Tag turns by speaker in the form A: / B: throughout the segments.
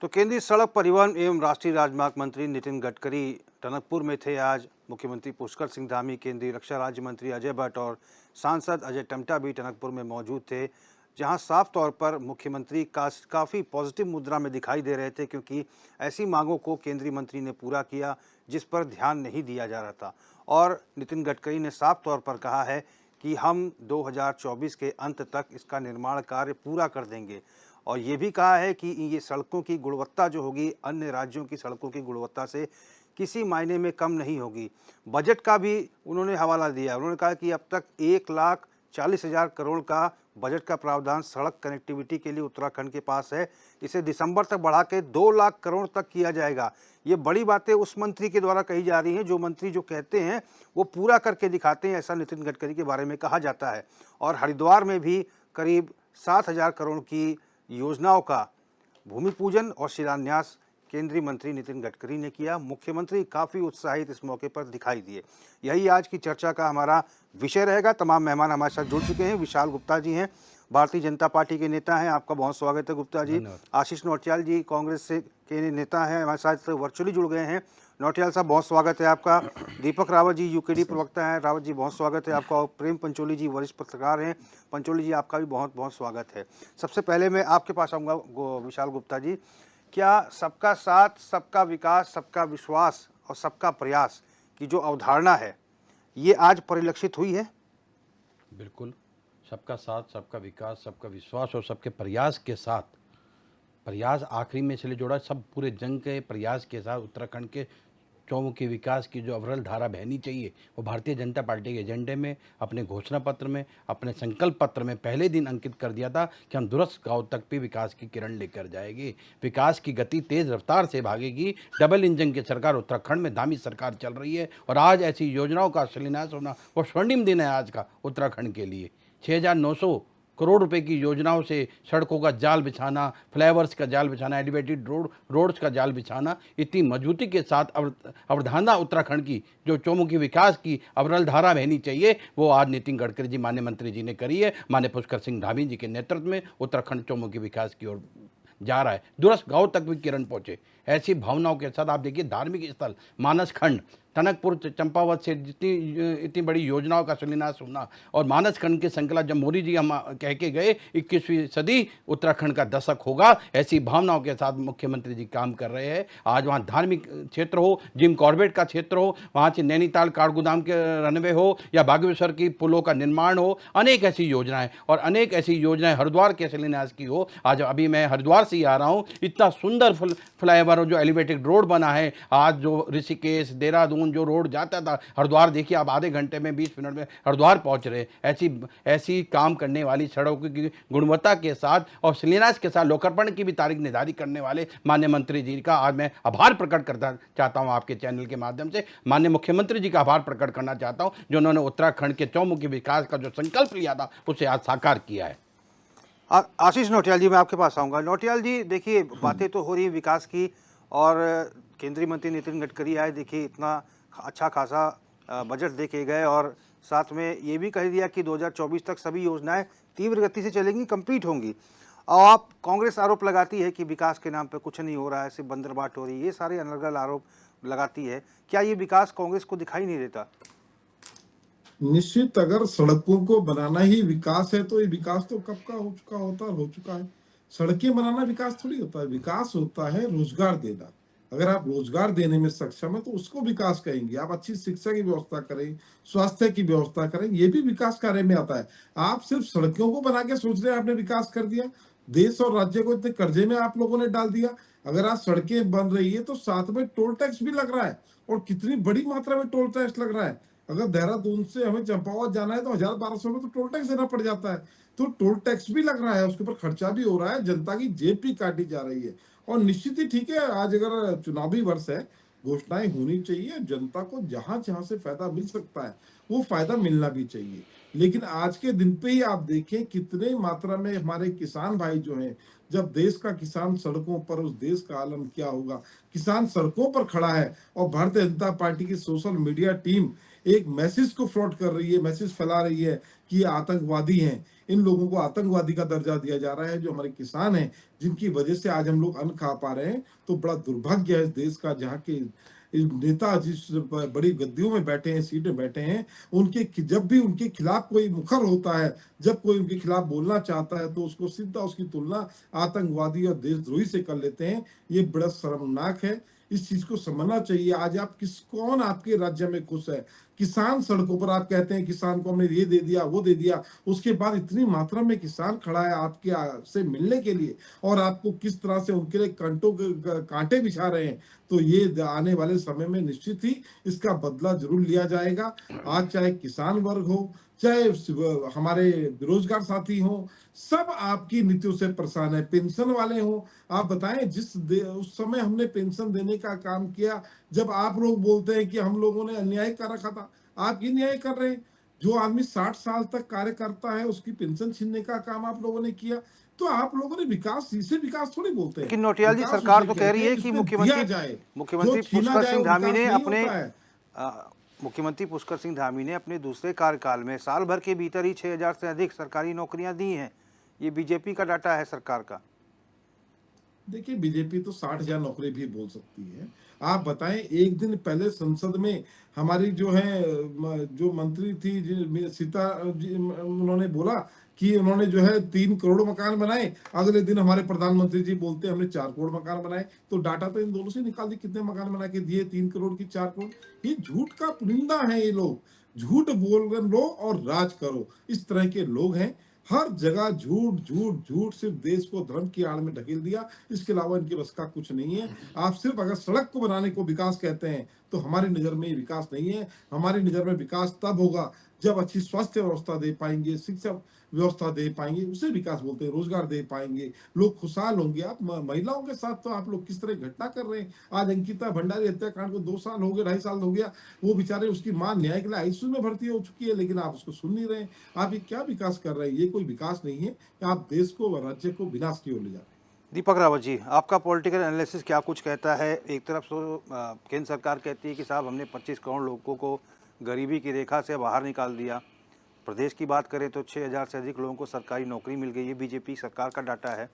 A: तो केंद्रीय सड़क परिवहन एवं राष्ट्रीय राजमार्ग मंत्री नितिन गडकरी टनकपुर में थे। आज मुख्यमंत्री पुष्कर सिंह धामी, केंद्रीय रक्षा राज्य मंत्री अजय भट्ट और सांसद अजय टम्टा भी टनकपुर में मौजूद थे, जहां साफ तौर पर मुख्यमंत्री काफ़ी पॉजिटिव मुद्रा में दिखाई दे रहे थे, क्योंकि ऐसी मांगों को केंद्रीय मंत्री ने पूरा किया जिस पर ध्यान नहीं दिया जा रहा था। और नितिन गडकरी ने साफ तौर पर कहा है कि हम 2024 के अंत तक इसका निर्माण कार्य पूरा कर देंगे। और ये भी कहा है कि ये सड़कों की गुणवत्ता जो होगी अन्य राज्यों की सड़कों की गुणवत्ता से किसी मायने में कम नहीं होगी। बजट का भी उन्होंने हवाला दिया। उन्होंने कहा कि अब तक 1,40,000 करोड़ का बजट का प्रावधान सड़क कनेक्टिविटी के लिए उत्तराखंड के पास है। इसे दिसंबर तक बढ़ा के 2 लाख करोड़ तक किया जाएगा। ये बड़ी बातें उस मंत्री के द्वारा कही जा रही हैं जो मंत्री जो कहते हैं वो पूरा करके दिखाते हैं, ऐसा नितिन गडकरी के बारे में कहा जाता है। और हरिद्वार में भी करीब 7,000 करोड़ की योजनाओं का भूमि पूजन और शिलान्यास केंद्रीय मंत्री नितिन गडकरी ने किया। मुख्यमंत्री काफ़ी उत्साहित इस मौके पर दिखाई दिए। यही आज की चर्चा का हमारा विषय रहेगा। तमाम मेहमान हमारे साथ जुड़ चुके हैं। विशाल गुप्ता जी हैं, भारतीय जनता पार्टी के नेता हैं, आपका बहुत स्वागत है गुप्ता जी। आशीष नौटियाल जी कांग्रेस से के नेता हैं, हमारे साथ वर्चुअली जुड़ गए हैं। नौटियाल साहब बहुत स्वागत है आपका। दीपक रावत जी यूकेडी प्रवक्ता हैं, रावत जी बहुत स्वागत है आपका। और प्रेम पंचोली जी वरिष्ठ पत्रकार हैं, पंचोली जी आपका भी बहुत बहुत स्वागत है। सबसे पहले मैं आपके पास आऊँगा विशाल गुप्ता जी, क्या सबका साथ, सबका विकास, सबका विश्वास और सबका प्रयास की जो अवधारणा है ये आज परिलक्षित हुई है?
B: बिल्कुल, सबका साथ, सबका विकास, सबका विश्वास और सबके प्रयास के साथ, प्रयास आखिरी में इसलिए जोड़ा, सब पूरे जंग के प्रयास के साथ उत्तराखंड के चौमुखी विकास की जो अविरल धारा बहनी चाहिए वो भारतीय जनता पार्टी के एजेंडे में, अपने घोषणा पत्र में, अपने संकल्प पत्र में पहले दिन अंकित कर दिया था कि हम दूरस्थ गांव तक भी विकास की किरण लेकर जाएंगे। विकास की गति तेज रफ्तार से भागेगी। डबल इंजन की सरकार उत्तराखंड में दामी सरकार चल रही है और आज ऐसी योजनाओं का शिलान्यास होना वो स्वर्णिम दिन है आज का उत्तराखंड के लिए। 6,900 करोड़ रुपए की योजनाओं से सड़कों का जाल बिछाना, फ्लाईओवर्स का जाल बिछाना, एलिवेटेड रोड्स का जाल बिछाना, इतनी मजबूती के साथ अवधारणा उत्तराखंड की जो चौमुखी विकास की अविरल धारा बहनी चाहिए वो आज नितिन गडकरी जी माननीय मंत्री जी ने करी है। माननीय पुष्कर सिंह धामी जी के नेतृत्व में उत्तराखंड चौमुखी विकास की ओर जा रहा है। दूरस्थ गांव तक भी किरण पहुंचे, ऐसी भावनाओं के साथ आप देखिए धार्मिक स्थल मानस खंड टनकपुर चंपावत से जितनी इतनी बड़ी योजनाओं का शिलान्यास होना और मानस खंड के संकल्प जब मोदी जी हम कह के गए 21वीं सदी उत्तराखंड का दशक होगा, ऐसी भावनाओं के साथ मुख्यमंत्री जी काम कर रहे हैं। आज वहाँ धार्मिक क्षेत्र हो, जिम कॉर्बेट का क्षेत्र हो, वहाँ से नैनीताल काठगोदाम के रनवे हो या बागेश्वर की पुलों का निर्माण हो, अनेक ऐसी योजनाएं और अनेक ऐसी योजनाएं हरिद्वार के शिलान्यास की हो। आज अभी मैं हरिद्वार से ही आ रहा हूँ, इतना सुंदर फ्लाईओवर जो एलिवेटेड रोड बना है, आज जो ऋषिकेश देहरादून जो रोड जाता था हरिद्वार, देखिए आप आधे घंटे में 20 मिनट में हरिद्वार पहुंच रहे। ऐसी काम करने वाली सड़कों की गुणवत्ता के साथ और शिलान्यास के साथ लोकार्पण की भी तारीख निर्धारित करने वाले माननीय मंत्री जी का आज मैं आभार प्रकट करना चाहता हूं आपके चैनल के माध्यम से। माननीय मुख्यमंत्री जी का आभार प्रकट करना चाहता हूं जो उन्होंने उत्तराखंड के चौमुखी विकास का जो संकल्प लिया था उसे आज साकार किया है।
A: आशीष नौटियाल जी मैं आपके पास आऊँगा। नौटियाल जी देखिए, बातें तो हो रही है विकास की और केंद्रीय मंत्री नितिन गडकरी आए, देखिए इतना अच्छा खासा बजट दे के गए और साथ में ये भी कह दिया कि 2024 तक सभी योजनाएं तीव्र गति से चलेंगी, कंप्लीट होंगी। और आप कांग्रेस आरोप लगाती है कि विकास के नाम पे कुछ नहीं हो रहा है, सिर्फ बंदरबाट हो रही है, ये सारे अनर्गल आरोप लगाती है। क्या ये विकास कांग्रेस को दिखाई नहीं देता?
C: निश्चित, अगर सड़कों को बनाना ही विकास है तो ये विकास तो कब का हो चुका है। सड़कें बनाना विकास थोड़ी होता है। विकास होता है रोजगार देना। अगर आप रोजगार देने में सक्षम है तो उसको विकास कहेंगे। आप अच्छी शिक्षा की व्यवस्था करें, स्वास्थ्य की व्यवस्था करें, ये भी विकास कार्य में आता है। आप सिर्फ सड़कों को बना के सोच रहे हैं आपने विकास कर दिया। देश और राज्य को इतने कर्जे में आप लोगों ने डाल दिया। अगर आज सड़कें बन रही है तो साथ में टोल टैक्स भी लग रहा है, और कितनी बड़ी मात्रा में टोल टैक्स लग रहा है। अगर देहरादून से हमें चंपावत जाना है तो 1,000-1,200 रुपये तो टोल टैक्स देना पड़ जाता है। तो टोल टैक्स भी लग रहा है, उसके ऊपर खर्चा भी हो रहा है, जनता की जेब भी काटी जा रही है। और निश्चित ही ठीक है, आज अगर चुनावी वर्ष है, घोषणाएं होनी चाहिए, जनता को जहां जहां से फायदा मिल सकता है वो फायदा मिलना भी चाहिए। लेकिन आज के दिन पे ही आप देखें कितने मात्रा में हमारे किसान भाई जो हैं, जब देश का किसान सड़कों पर, उस देश का आलम क्या होगा। किसान सड़कों पर खड़ा है और भारतीय जनता पार्टी की सोशल मीडिया टीम एक मैसेज को फ्रॉड कर रही है, मैसेज फैला रही है कि ये आतंकवादी हैं। इन लोगों को आतंकवादी का दर्जा दिया जा रहा है। जो हमारे किसान हैं, जिनकी वजह से आज हम लोग अन्न खा पा रहे हैं, तो बड़ा दुर्भाग्य है इस देश का, जहाँ के नेता जिस बड़ी गद्दियों में बैठे हैं, सीट में बैठे हैं, उनके जब भी उनके खिलाफ कोई मुखर होता है, जब कोई उनके खिलाफ बोलना चाहता है, तो उसको सीधा उसकी तुलना आतंकवादी और देशद्रोही से कर लेते हैं। ये बड़ा शर्मनाक है, इस चीज को समझना चाहिए। आज आप कौन आपके राज्य में खुश है? किसान सड़कों पर, आप कहते हैं किसान को हमने ये दे दिया, वो दे दिया, उसके बाद इतनी मात्रा में किसान खड़ा है आपके से मिलने के लिए, और आपको किस तरह से उनके लिए कांटे बिछा रहे हैं। तो ये आने वाले समय में निश्चित ही इसका बदला जरूर लिया जाएगा। आज चाहे किसान वर्ग हो, चाहे हमारे बेरोजगार साथी हो, सब आपकी नीतियों से परेशान है। पेंशन वाले हो, आप बताएं, उस समय हमने पेंशन देने का काम किया, जब आप लोग बोलते हैं कि हम लोगों ने अन्याय कर रखा था, आप ये न्याय कर रहे हैं। जो आदमी 60 साल तक कार्य करता है, उसकी पेंशन छीनने का काम आप लोगों ने किया। तो आप लोगों ने विकास, इसे विकास थोड़ी बोलते हैं।
A: लेकिन नौटियाल जी,
C: विकास
A: सरकार
C: उसे
A: तो कह
C: कहते
A: रही
C: हैं
A: है कि
C: जिसमें दिया जाए,
A: मुख्यमंत्री
C: जो छीना
A: पुष्कर
C: जाए
A: सिंह
C: वो
A: धामी
C: विकास
A: ने
C: नहीं
A: अपने
C: होता है।
A: मुख्यमंत्री पुष्कर सिंह धामी ने अपने दूसरे कार्यकाल में साल भर के भीतर ही 6,000 से अधिक सरकारी नौकरियां दी हैं। ये बीजेपी का डाटा है सरकार का।
C: देखिए, बीजेपी तो 60,000 नौकरी भी बोल सकती है। आप बताएं, एक दिन पहले संसद में हमारी जो है जो मंत्री थी सीता जी, उन्होंने बोला कि उन्होंने जो है 3 करोड़ मकान बनाए। अगले दिन हमारे प्रधानमंत्री जी बोलते हैं हमने 4 करोड़ मकान बनाए। तो डाटा तो इन दोनों से निकाल दी, कितने मकान बना के दिए, 3 करोड़ की 4 करोड़। ये झूठ का पुलिंदा है ये लोग। झूठ बोल लो और राज करो, इस तरह के लोग हैं। हर जगह झूठ झूठ झूठ, सिर्फ देश को धर्म की आड़ में ढकेल दिया, इसके अलावा इनके बस का कुछ नहीं है। आप सिर्फ अगर सड़क को बनाने को विकास कहते हैं, तो हमारी नजर में ये विकास नहीं है। हमारी नजर में विकास तब होगा जब अच्छी स्वास्थ्य व्यवस्था दे पाएंगे, शिक्षा व्यवस्था दे पाएंगे, उसे विकास बोलते हैं। रोजगार दे पाएंगे, लोग खुशहाल होंगे। आप महिलाओं के साथ तो आप लोग किस तरह घटना कर रहे हैं। आज अंकिता भंडारी हत्याकांड को 2 साल हो गए, 2.5 साल हो गया। वो बेचारे, उसकी मां न्याय के लिए आईसीयू में भर्ती हो चुकी है, लेकिन आप उसको सुन नहीं रहे। आप ये क्या विकास कर रहे हैं? ये कोई विकास नहीं है। आप देश को और राज्य को विनाश की ओर ले जा रहे हैं।
A: दीपक रावत जी, आपका पॉलिटिकल एनालिसिस क्या कुछ कहता है? एक तरफ तो केंद्र सरकार कहती है कि साहब हमने 25 करोड़ लोगों को गरीबी की रेखा से बाहर निकाल दिया। प्रदेश की बात करें तो 6,000 से अधिक लोगों को सरकारी नौकरी मिल गई। ये बीजेपी सरकार का डाटा है।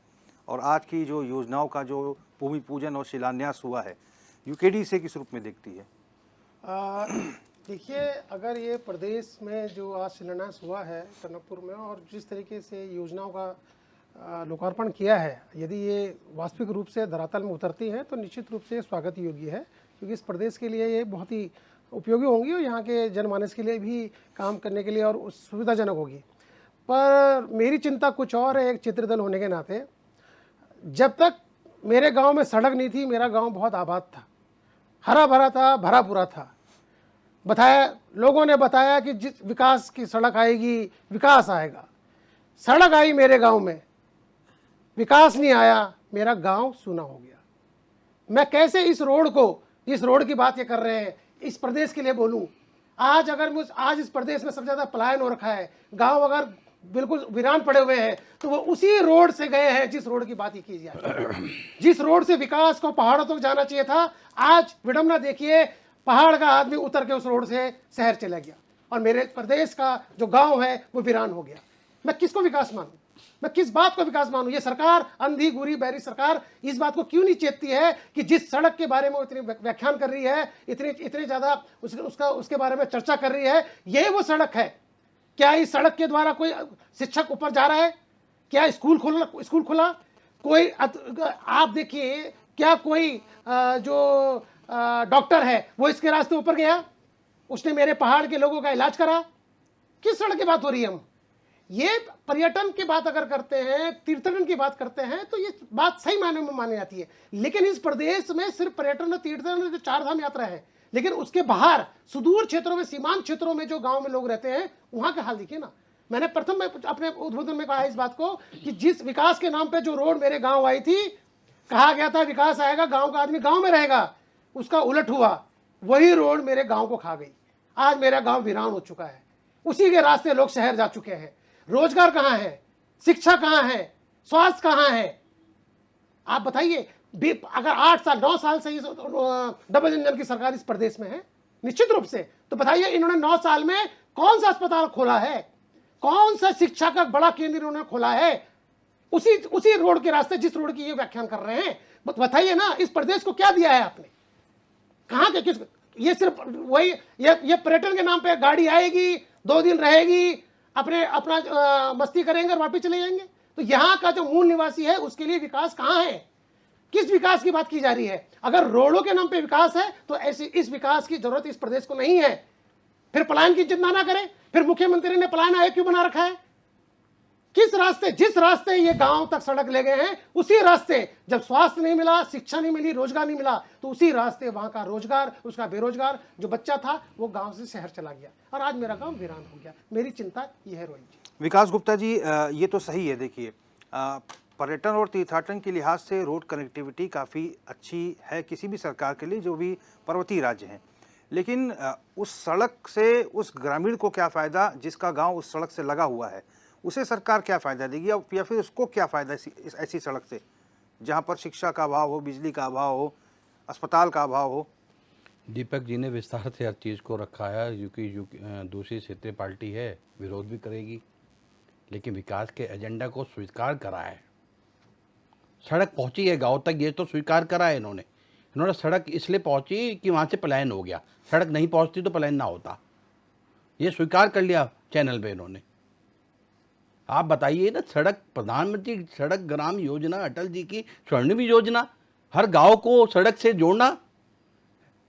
A: और आज की जो योजनाओं का जो भूमि पूजन और शिलान्यास हुआ है, यूकेडी इसे किस रूप में देखती है?
D: देखिए, अगर ये प्रदेश में जो आज शिलान्यास हुआ है टनकपुर में, और जिस तरीके से योजनाओं का लोकार्पण किया है, यदि ये वास्तविक रूप से धरातल में उतरती हैं तो निश्चित रूप से स्वागत योग्य है, क्योंकि इस प्रदेश के लिए ये बहुत ही उपयोगी होंगी और यहाँ के जनमानस के लिए भी काम करने के लिए और सुविधाजनक होगी। पर मेरी चिंता कुछ और है। एक चित्रदल होने के नाते, जब तक मेरे गांव में सड़क नहीं थी, मेरा गांव बहुत आबाद था, हरा भरा था, भरा पूरा था। लोगों ने बताया कि जिस विकास की सड़क आएगी, विकास आएगा। सड़क आई मेरे गांव में, विकास नहीं आया, मेरा गांव सूना हो गया। मैं कैसे इस रोड की बात ये कर रहे हैं, इस प्रदेश के लिए बोलूं? आज इस प्रदेश में सबसे ज्यादा पलायन हो रखा है। गांव अगर बिल्कुल वीरान पड़े हुए हैं तो वो उसी रोड से गए हैं जिस रोड की बात ही की जाए। जिस रोड से विकास को पहाड़ों तक जाना चाहिए था, आज विडंबना देखिए, पहाड़ का आदमी उतर के उस रोड से शहर चला गया और मेरे प्रदेश का जो गांव है वो वीरान हो गया। मैं किसको विकास मानूं? मैं किस बात को विकास मानूं? ये सरकार, अंधी गुरी बहरी सरकार, इस बात को क्यों नहीं चेतती है कि जिस सड़क के बारे में इतनी व्याख्यान कर रही है, इतने ज्यादा उसके बारे में चर्चा कर रही है, यही वो सड़क है। क्या इस सड़क के द्वारा कोई शिक्षक ऊपर जा रहा है? क्या स्कूल खुला? कोई आप देखिए, क्या कोई जो डॉक्टर है वो इसके रास्ते ऊपर गया? उसने मेरे पहाड़ के लोगों का इलाज करा? किस सड़क की बात हो रही है? हम ये पर्यटन की बात अगर करते हैं, तीर्थटन की बात करते हैं, तो ये बात सही मायने में मानी जाती है। लेकिन इस प्रदेश में सिर्फ पर्यटन और तीर्थटन जो 4 धाम यात्रा है, लेकिन उसके बाहर सुदूर क्षेत्रों में, सीमांत क्षेत्रों में जो गांव में लोग रहते हैं, वहां का हाल देखिए ना। मैंने प्रथम में अपने उद्बोधन में कहा इस बात को कि जिस विकास के नाम पे जो रोड मेरे गांव आई थी, कहा गया था विकास आएगा, गांव का आदमी गांव में रहेगा, उसका उलट हुआ। वही रोड मेरे गांव को खा गई। आज मेरा गांव वीरान हो चुका है। उसी के रास्ते लोग शहर जा चुके हैं। रोजगार कहां है? शिक्षा कहां है? स्वास्थ्य कहां है? आप बताइए। अगर 8 साल 9 साल से डबल इंजन की सरकार इस प्रदेश में है, निश्चित रूप से, तो बताइए इन्होंने 9 साल में कौन सा अस्पताल खोला है? कौन सा शिक्षा का बड़ा केंद्र इन्होंने खोला है? उसी रोड के रास्ते, जिस रोड की ये व्याख्यान कर रहे हैं। बताइए ना, इस प्रदेश को क्या दिया है आपने? कहाँ के किस? ये सिर्फ वही ये पर्यटन के नाम पे गाड़ी आएगी, 2 दिन रहेगी, अपना मस्ती करेंगे और वापस चले जाएंगे। तो यहाँ का जो मूल निवासी है उसके लिए विकास कहाँ है? किस विकास की बात की जा रही है? अगर रोडों के नाम पे विकास है तो ऐसी इस विकास की जरूरत इस प्रदेश को नहीं है। फिर पलायन की चिंता ना करें। फिर मुख्यमंत्री ने पलायन आयोग क्यों बना रखा है? किस रास्ते, जिस रास्ते ये गांव तक सड़क ले गए हैं, उसी रास्ते जब स्वास्थ्य नहीं मिला, शिक्षा नहीं मिली, रोजगार नहीं मिला, तो उसी रास्ते वहां का रोजगार, उसका बेरोजगार जो बच्चा था वो गांव से शहर चला गया और आज मेरा गांव वीरान हो गया। मेरी चिंता ये है रोहित जी।
A: विकास गुप्ता जी, ये तो सही है। देखिए, पर्यटन और तीर्थाटन के लिहाज से रोड कनेक्टिविटी काफ़ी अच्छी है किसी भी सरकार के लिए जो भी पर्वतीय राज्य हैं, लेकिन उस सड़क से उस ग्रामीण को क्या फ़ायदा जिसका गांव उस सड़क से लगा हुआ है? उसे सरकार क्या फ़ायदा देगी या फिर उसको क्या फ़ायदा ऐसी सड़क से जहां पर शिक्षा का अभाव हो, बिजली का अभाव हो, अस्पताल का अभाव हो?
B: दीपक जी ने विस्तार से हर चीज़ को रखा है। क्योंकि दूसरी क्षेत्रीय पार्टी है, विरोध भी करेगी, लेकिन विकास के एजेंडा को स्वीकार करा है। सड़क पहुंची है गांव तक, ये तो स्वीकार करा है इन्होंने सड़क इसलिए पहुंची कि वहां से पलायन हो गया। सड़क नहीं पहुंचती तो पलायन ना होता, ये स्वीकार कर लिया चैनल पे इन्होंने। आप बताइए ना, सड़क, प्रधानमंत्री सड़क ग्राम योजना, अटल जी की स्वर्णिम योजना, हर गांव को सड़क से जोड़ना,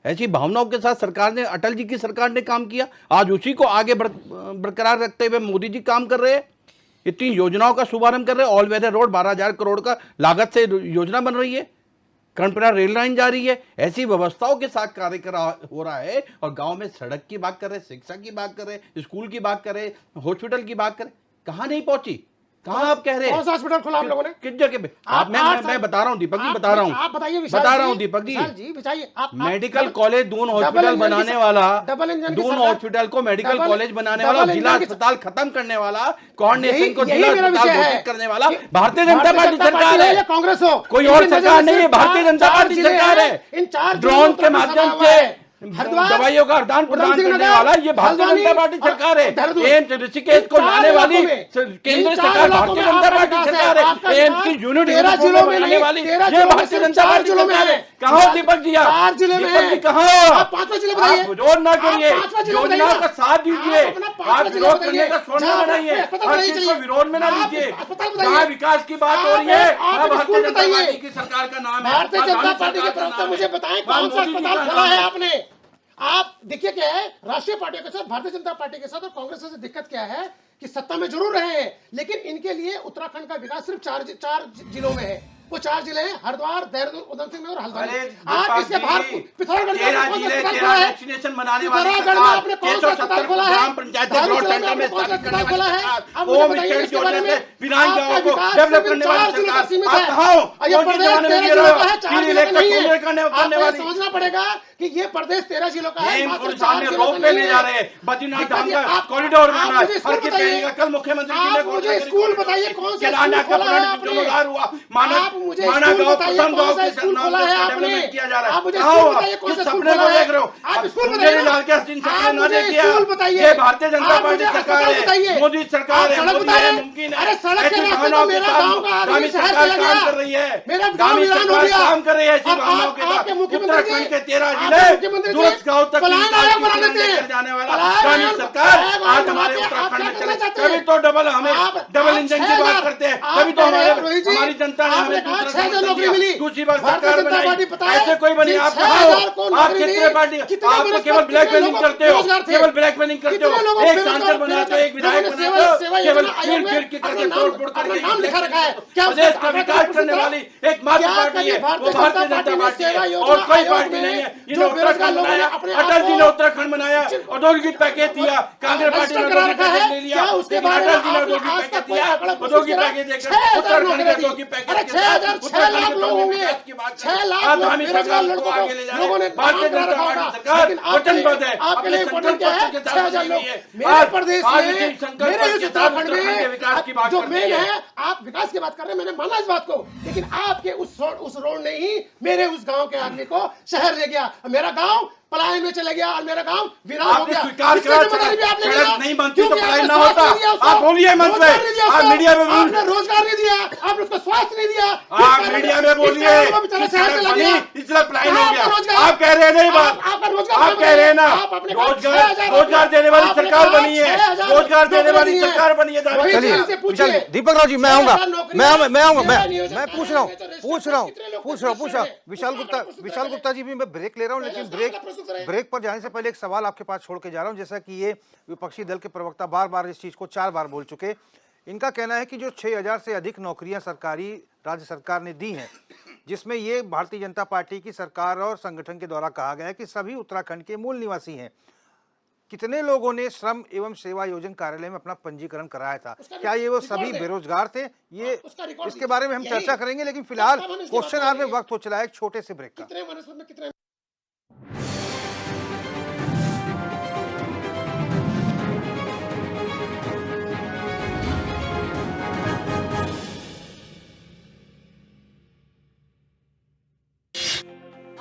B: ऐसी भावनाओं के साथ सरकार ने, अटल जी की सरकार ने काम किया। आज उसी को आगे बरकरार रखते हुए मोदी जी काम कर रहे हैं। इतनी योजनाओं का शुभारंभ कर रहे हैं। ऑल वेदर रोड 12,000 करोड़ का लागत से योजना बन रही है, कर्णपुरा रेल लाइन जा रही है। ऐसी व्यवस्थाओं के साथ कार्य हो रहा है और गांव में सड़क की बात कर रहे, शिक्षा की बात कर रहे, स्कूल की बात कर रहे, हॉस्पिटल की बात करें, कहाँ नहीं पहुंची? कहाँ आप कह रहे हैं?
D: कौन सा हॉस्पिटल खोला आप लोगों ने?
B: किस जगह पे? मैं बता रहा हूँ दीपक जी, बता रहा हूँ,
D: आप बताइए,
B: बता रहा हूँ दीपक जी।
D: बताइए।
B: मेडिकल कॉलेज, दून हॉस्पिटल बनाने वाला, दून हॉस्पिटल को मेडिकल कॉलेज बनाने वाला, जिला अस्पताल खत्म करने वाला, कोऑर्डिनेशन को जिला अस्पताल घोषित करने वाला भारतीय जनता पार्टी सरकार है।
D: कांग्रेस हो,
B: कोई और सरकार नहीं है, भारतीय जनता पार्टी सरकार है। ड्रोन के माध्यम से दवाइयों का आदान प्रदान करने वाला ये भारतीय जनता पार्टी सरकार है। एम्स ऋषिकेश को लाने वाली केंद्र सरकार भारतीय जनता पार्टी सरकार है। एम्स की यूनिट बनाने वाली ये भारतीय जनता पार्टी सरकार है। कहाँ दीपक जी? दीपक जी कहाँ? आप विरोध ना करिए, योजना का साथ दीजिए, आप विरोध करने का स्वर्ण बनाइए, हर चीज को विरोध में ना लीजिए। जहाँ विकास की बात हो रही है, भारतीय जनता पार्टी की सरकार का नाम है।
D: भारतीय जनता पार्टी के प्रवक्ता मुझे बताएं, कौन सा अस्पताल खोला है आपने? आप देखिए क्या है, राष्ट्रीय पार्टियों के साथ, भारतीय जनता पार्टी के साथ और कांग्रेस से दिक्कत क्या है कि सत्ता में जरूर रहे हैं, लेकिन इनके लिए उत्तराखंड का विकास सिर्फ चार जिलों में है। वो 4 जिले हैं, हरिद्वार, देहरादून, उधमसिंह नगर और हल्द्वानी। आज इसके बाहर पिथौरागढ़ में कौन सा अस्पताल खोला है? पिथौरागढ़ में आपने कौन सा अस्पताल खोला है? धारूचरण में कौन सा अस्पताल खोला है? अब मुझे बताइए इसके बारे में। आपका विकास सिर्फ 4 जिलों तक सीमित है। ये प्रदेश 13 जिलों का है, 4 जिलों का नहीं है। आपको समझना पड़ेगा कि ये प्रदेश 13 जिलों का है, मात्र 4 जिलों का नहीं है।
B: बद्रीनाथ धाम का कॉरिडोर बना है, हर की पहली का कल मुख्यमंत्री जी ने
D: मुझे स्कूल बताइए, कौन सा
B: केदारनाथ का पुनर्जीर्णोद्धार हुआ,
D: मुझे स्कूल बताइए, कौन सा स्कूल खोला है आपने?
B: किया जा रहा है।
D: आप मुझे स्कूल बताइए, कौन सा स्कूल खोला है? आप स्कूल बताइए,
B: लाल के हसीन सपने ना देखिए।
D: स्कूल बताइए।
B: ये भारतीय जनता पार्टी सरकार है, मोदी सरकार है,
D: सड़क बताइए। मुमकिन है। अरे सड़क के रास्ते तो मेरा गांव का आदमी शहर चला गया,
B: काम कर रही है,
D: मेरा गांव वीरान हो गया,
B: काम कर रही है। ऐसी भावनाओं के साथ उत्तराखंड के 13 जिले दूरस्थ गांव तक जाने वाला कांग्रेस सरकार आज हमारे उत्तराखंड में चले। कभी तो डबल इंजन की बात करते हैं, कभी तो हमारी जनता ने हमें दूसरी बार सरकार बनाई, ऐसे कोई बनी। आप क्षेत्रीय पार्टी, आप तो केवल ब्लैकमेलिंग करते हो, केवल ब्लैकमेलिंग करते हो। एक सांसद बनाते हो, एक विधायक बनाते हो, केवल फिर करके तोड़-फोड़ करके
D: नाम लिखा रखा है।
B: प्रदेश का विकास करने वाली एकमात्र पार्टी है वो भारतीय जनता पार्टी है, और कोई पार्टी नहीं है। इन्होंने उत्तराखंड बनाया, अटल जी ने उत्तराखंड बनाया, औद्योगिक पैकेज दिया, कांग्रेस पार्टी ने औद्योगिक पैकेज ले लिया,
D: उसके बाद
B: अटल जी ने औद्योगिक पैकेज दिया, औद्योगिक पैकेज देकर उत्तराखंड के औद्योगिक पैकेज के साथ उत्तराखंड के लोगों की बात आप धामी सरकार को आगे ले जा रहे हैं। भारतीय जनता पार्टी सरकार वचनबद्ध है, अपने संकल्प के साथ चल रही है।
D: मेरे प्रदेश में, मेरे इस उत्तराखंड में
B: विकास की बात
D: जो मेन है, आप विकास की बात कर रहे हैं, मैंने माना इस बात को, लेकिन आपके उस रोड ने ही मेरे उस गांव के आदमी को शहर ले गया। मेरा गांव
E: पलायन में चले गया और मेरा गांव वीरान हो
B: आपने
E: गया।
B: स्वीकार
E: इसकी
B: करा
E: जिम्मेदारी भी आपने लिया।
B: सड़क नहीं बनती तो
E: क्योंकि
B: पलायन
E: आपने
B: ना होता।
E: स्वास्थ्य नहीं दिया उसको।
B: आप बोलिए मंच
E: रोजगार
B: पे,
E: नहीं दिया
B: आप
E: उसको।
B: मीडिया में बोलिए।
E: आपने रोजगार नहीं दिया, आपने उसको स्वास्थ्य नहीं दिया।
B: आप मीडिया में बोलिए इसलिए पलायन हो गया। आप कह रहे हैं नहीं बात, आप कह रहे हैं ना रोजगार देने वाली सरकार बनी है, रोजगार देने वाली सरकार बनी है।
A: चलिए विशाल दीपक राव जी, मैं आऊंगा, मैं पूछ रहा हूँ विशाल गुप्ता जी भी मैं ब्रेक ले रहा हूँ, लेकिन ब्रेक पर जाने से पहले एक सवाल आपके पास छोड़ के जा रहा हूँ। जैसा कि ये विपक्षी दल के प्रवक्ता बार बार इस चीज को 4 बार बोल चुके, इनका कहना है कि जो 6000 से अधिक नौकरियां सरकारी राज्य सरकार ने दी हैं, जिसमें ये भारतीय जनता पार्टी की सरकार और संगठन के द्वारा कहा गया है कि सभी उत्तराखंड के मूल निवासी हैं। कितने लोगों ने श्रम एवं सेवा योजन कार्यालय में अपना पंजीकरण कराया था? क्या ये वो सभी बेरोजगार थे? ये इसके बारे में हम चर्चा करेंगे, लेकिन फिलहाल क्वेश्चन आवर में वक्त हो चला है एक छोटे से ब्रेक का।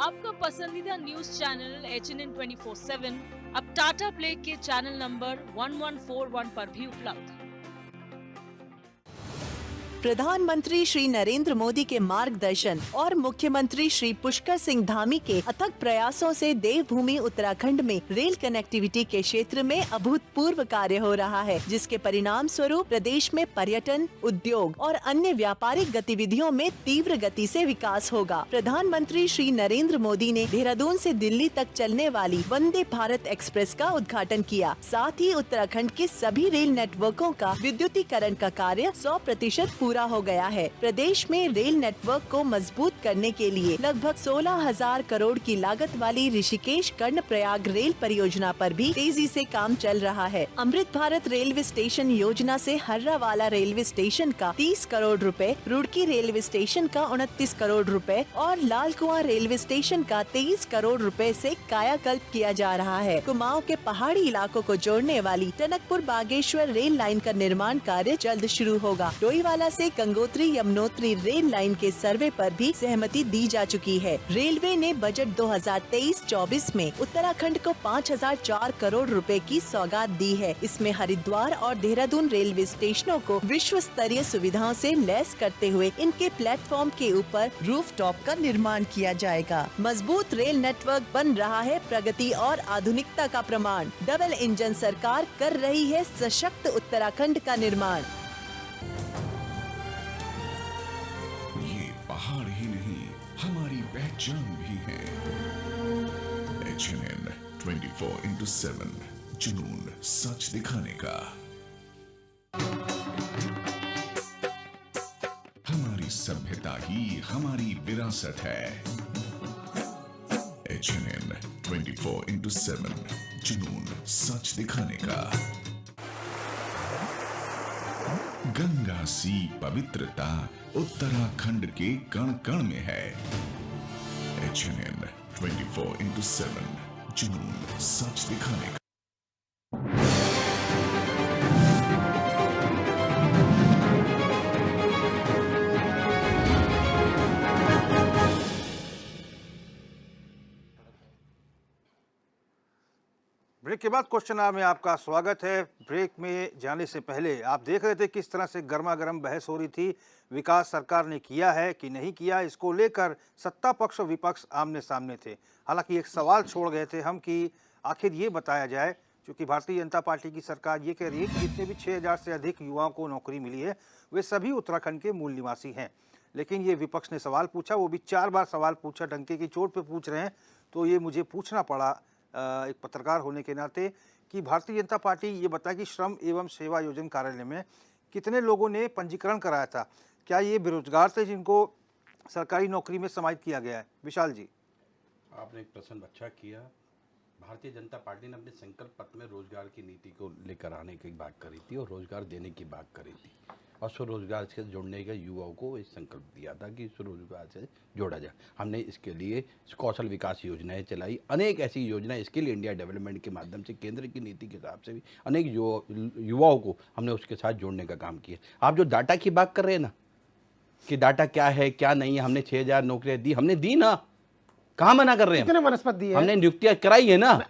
F: आपका पसंदीदा न्यूज चैनल HNN 24/7 अब टाटा प्ले के चैनल नंबर 1141 पर भी उपलब्ध।
G: प्रधानमंत्री श्री नरेंद्र मोदी के मार्गदर्शन और मुख्यमंत्री श्री पुष्कर सिंह धामी के अथक प्रयासों से देवभूमि उत्तराखंड में रेल कनेक्टिविटी के क्षेत्र में अभूतपूर्व कार्य हो रहा है, जिसके परिणाम स्वरूप प्रदेश में पर्यटन, उद्योग और अन्य व्यापारिक गतिविधियों में तीव्र गति से विकास होगा। प्रधानमंत्री श्री नरेंद्र मोदी ने देहरादून से दिल्ली तक चलने वाली वंदे भारत एक्सप्रेस का उद्घाटन किया। साथ ही उत्तराखंड के सभी रेल नेटवर्कों का विद्युतीकरण का कार्य 100% पूरा हो गया है। प्रदेश में रेल नेटवर्क को मजबूत करने के लिए लगभग 16,000 करोड़ की लागत वाली ऋषिकेश कर्णप्रयाग रेल परियोजना पर भी तेजी से काम चल रहा है। अमृत भारत रेलवे स्टेशन योजना से हर्रावाला रेलवे स्टेशन का 30 करोड़ रुपए, रुड़की रेलवे स्टेशन का 29 करोड़ रुपए और लाल कुआं रेलवे स्टेशन का 23 करोड़ रुपए से कायाकल्प किया जा रहा है। कुमाऊं के पहाड़ी इलाकों को जोड़ने वाली टनकपुर बागेश्वर रेल लाइन का निर्माण कार्य जल्द शुरू होगा। डोईवाला से गंगोत्री यमुनोत्री रेल लाइन के सर्वे पर भी सहमति दी जा चुकी है। रेलवे ने बजट 2023-24 में उत्तराखंड को 5,004 करोड़ रुपए की सौगात दी है। इसमें हरिद्वार और देहरादून रेलवे स्टेशनों को विश्व स्तरीय सुविधाओं से लैस करते हुए इनके प्लेटफॉर्म के ऊपर रूफटॉप का निर्माण किया जाएगा। मजबूत रेल नेटवर्क बन रहा है प्रगति और आधुनिकता का प्रमाण। डबल इंजन सरकार कर रही है सशक्त उत्तराखंड का निर्माण।
H: पहाड़ ही नहीं, हमारी पहचान भी है। HNN 24/7 जुनून सच दिखाने का। हमारी सभ्यता ही हमारी विरासत है। HNN 24/7 जुनून सच दिखाने का। गंगा सी पवित्रता उत्तराखंड के कण कण में है। HNN 24/7 जुनून सच दिखाने का।
A: ब्रेक के बाद क्वेश्चन आवर में आपका स्वागत है। ब्रेक में जाने से पहले आप देख रहे थे किस तरह से गर्मा गर्म बहस हो रही थी। विकास सरकार ने किया है कि नहीं किया, इसको लेकर सत्ता पक्ष और विपक्ष आमने सामने थे। हालांकि एक सवाल छोड़ गए थे हम कि आखिर ये बताया जाए, क्योंकि भारतीय जनता पार्टी की सरकार ये कह रही है कि जितने भी 6000 से अधिक युवाओं को नौकरी मिली है वे सभी उत्तराखंड के मूल निवासी हैं। लेकिन ये विपक्ष ने सवाल पूछा, वो भी 4 बार सवाल पूछा, डंके की चोट पर पूछ रहे हैं। तो ये मुझे पूछना पड़ा एक पत्रकार होने के नाते कि भारतीय जनता पार्टी ये बताए कि श्रम एवं सेवा योजन कार्यालय में कितने लोगों ने पंजीकरण कराया था? क्या ये बेरोजगार थे जिनको सरकारी नौकरी में समाहित किया गया है? विशाल जी,
B: आपने एक प्रश्न अच्छा किया। भारतीय जनता पार्टी ने अपने संकल्प पत्र में रोजगार की नीति को लेकर आने की बात करी थी और रोजगार देने की बात करी थी और स्वरोजगार से जोड़ने का युवाओं को इस संकल्प दिया था कि स्वरोजगार से जोड़ा जाए। हमने इसके लिए कौशल विकास योजनाएं चलाई, अनेक ऐसी योजनाएं स्किल इंडिया डेवलपमेंट के माध्यम से केंद्र की नीति के हिसाब से भी अनेक युवाओं को हमने उसके साथ जोड़ने का काम किया। आप जो डाटा की बात कर रहे हैं ना कि डाटा क्या है क्या नहीं है, हमने 6000 नौकरियाँ दी, हमने दी ना। कहाँ मना कर रहे हैं
D: कितने वनस्पति दी है?
B: हमने नियुक्ति कराई है ना,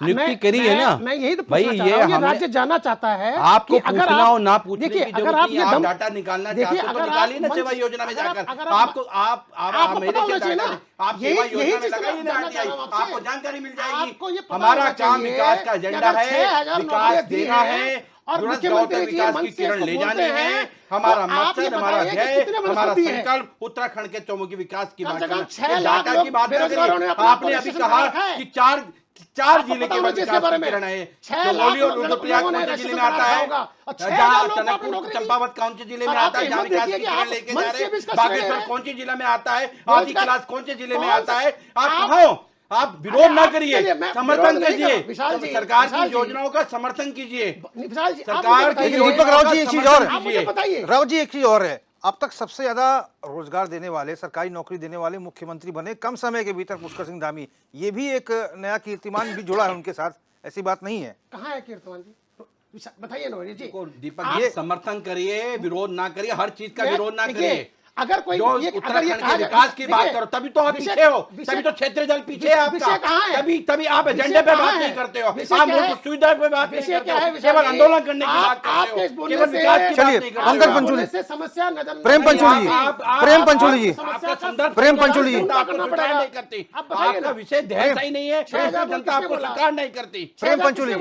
B: नियुक्ति करी है ना
D: मैं यही तो
B: भाई।
D: पूछना चाह रहा हूं, ये राज्य जानना चाहता है
B: आपको
D: कि अगर
B: पूछना
D: आप-
B: हो ना पूछने
D: देखिए,
B: की
D: अगर
B: जरूरत
D: आप
B: नहीं
D: ये
B: है। आप
D: दम-
B: डाटा निकालना
D: देखिए,
B: चाहते हो तो
D: अगर
B: निकालिए ना
D: आप
B: सेवा
D: मंच-
B: योजना में
D: अगर आप-
B: जाकर।
D: अगर आप-
B: आपको आप मेरे
D: पता होना
B: से
D: चाहिए
B: डाटा
D: ना।
B: नहीं, आप
D: यही-
B: सेवा
D: यही
B: योजना में
D: चीज़ तो
B: लगाइए
D: मैं
B: ना
D: जानना
B: RTI,
D: चाह रहा हूं आपसे।
B: आपको जानकारी मिल जाएगी।
D: आपको ये पता
B: हमारा
D: होना
B: काम
D: चाहिए
B: विकास का
D: कि
B: एजेंडा
D: अगर
B: है,
D: 6,000
B: विकास
D: नौकरियां दी
B: देना
D: हैं
B: है,
D: और
B: दूरस्थ
D: मुख्यमंत्री
B: गांव तक
D: जी
B: विकास
D: मंच
B: की
D: से
B: किरण
D: इसको
B: ले
D: बोलते
B: जानी है।
D: हैं,
B: हमारा
D: तो आप ये
B: मकसद, हमारा
D: बताइए कि
B: ध्येय,
D: कितने
B: हमारा
D: वनस्पति हैं?
B: संकल्प उत्तराखंड के चौमुखी विकास की
D: कम
B: बात
D: से कम
B: करना।
D: 6
B: ये
D: लाख
B: डाटा की
D: लोग
B: बात ना
D: बेरोजगारों ने
B: करिए।
D: अपना
B: आपने अभी
D: रजिस्ट्रेशन
B: कहा
D: रखा है।
B: कि चार
D: आपको
B: जिले
D: पता
B: के
D: होना चाहिए
B: विकास
D: इसके बारे
B: की
D: में।
B: किरण है।
D: 6
B: चमोली और
D: लाख
B: रुद्रप्रयाग
D: लोगों ने
B: कौन से जिले में
D: रजिस्ट्रेशन
B: आता है?
D: रखा होगा। 6
B: जहाँ
D: लाख लोग
B: टनकपुर
D: नौकरी की-
B: चंपावत कौन से जिले में
D: और आप
B: आता है?
D: ये
B: जहाँ
D: मत
B: विकास
D: देखिए
B: की
D: कि
B: किरण
D: आप
B: लेके
D: मंच
B: जा
D: से
B: रहे
D: भी
B: हैं।
D: इसका श्रेय
B: बागेश्वर
D: है।
B: कौन से जिले में आता है? आदि
D: रोजगार-
B: क्लास कौन से जिले में
D: कौन
B: आता
D: सा-
B: है? आप
D: आप-
B: कहाँ हो? आप विरोध ना
D: आप-
B: करिए,
D: चलिए, मैं
B: समर्थन
D: विरोध नहीं कर
B: कीजिए।
D: रहा। विशाल जी,
B: सरकार
D: विशाल
B: की
D: जी।
B: योजनाओं का समर्थन कीजिए।
D: विशाल जी, आप
B: सरकार
D: मुझे
B: की
D: बताइए-
A: लेकिन दीपक राव जी, एक चीज और है।
D: आप मुझे बताइए।
A: राव जी, एक चीज और है, अब तक सबसे ज्यादा रोजगार देने वाले, सरकारी नौकरी देने वाले मुख्यमंत्री बने कम समय के भीतर पुष्कर सिंह धामी। ये भी एक नया कीर्तिमान भी जुड़ा है उनके साथ, ऐसी बात नहीं है।
D: कहाँ है कीर्तमान जी? बताइए नौरी जी।
B: को दीपक
D: आप-
B: ये समर्थन करिए, विरोध ना करिए, हर चीज का
D: मैं-
B: विरोध ना
D: देखिए,
B: करिए।
D: अगर कोई
B: जो
D: ये- अगर ये
B: उत्तराखंड
D: कहा
B: के
D: जाए-
B: विकास की बात
D: देखिए,
B: करो तभी तो आप
D: विषय-
B: पीछे हो,
D: विषय-
B: तभी तो क्षेत्रीय जल पीछे है
D: विषय कहाँ
B: आपका,
D: है?
B: तभी आप
D: विषय
B: एजेंडे पे
D: कहाँ
B: बात
D: है?
B: नहीं करते हो,
D: विषय
B: आप
D: क्या है?
B: मूलभूत सुविधा पे बात नहीं
D: विषय
B: करते
D: क्या है?
B: हो,
D: विशाल
B: केवल
D: जी?
B: आंदोलन करने की
D: आप-
B: बात करते
D: आपके इस
B: हो,
D: बोलने
B: केवल
D: से-
B: विकास की बात
A: चलिए,
B: नहीं
A: पंकज
B: करते हो।
A: पंचोली।
D: से समस्या नजर
A: प्रेम पंचोली जी, प्रेम पंचोली जी,
B: आपका संदर्भ
A: प्रेम पंचोली जी।
B: जनता आपको स्वीकार नहीं करती,
D: आप बताइए
B: आपका
D: ना।
B: विषय ध्येय सही नहीं है, इसलिए
D: 6,000
B: जनता आपको
D: किसने बोला?
B: स्वीकार नहीं करती।
A: प्रेम पंचोली जी,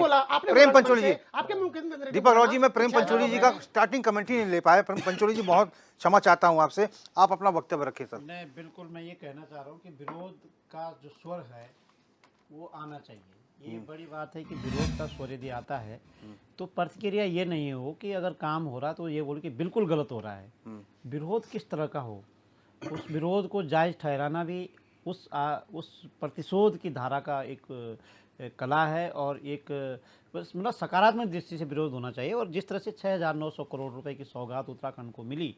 A: प्रेम पंचोली जी।
D: आपके मुख्यमंत्री
A: दीपक राव जी, मैं प्रेम पंचोली जी का स्टार्टिंग कमेंट ही नहीं ले पाया। प्रेम पंचोली जी, बहुत क्षमा चाहता हूं आपसे, आप अपना वक्तव्य रखिए सर।
I: नहीं, बिल्कुल मैं ये कहना चाह रहा हूँ कि विरोध का जो स्वर है वो आना चाहिए। ये बड़ी बात है कि विरोध का स्वर यदि आता है तो प्रतिक्रिया ये नहीं हो कि अगर काम हो रहा तो ये बोल कि बिल्कुल गलत हो रहा है। विरोध किस तरह का हो, उस विरोध को जायज़ ठहराना भी उस प्रतिशोध की धारा का एक कला है और एक बस मतलब सकारात्मक दृष्टि से विरोध होना चाहिए। और जिस तरह से 6,900 करोड़ रुपए की सौगात उत्तराखंड को मिली,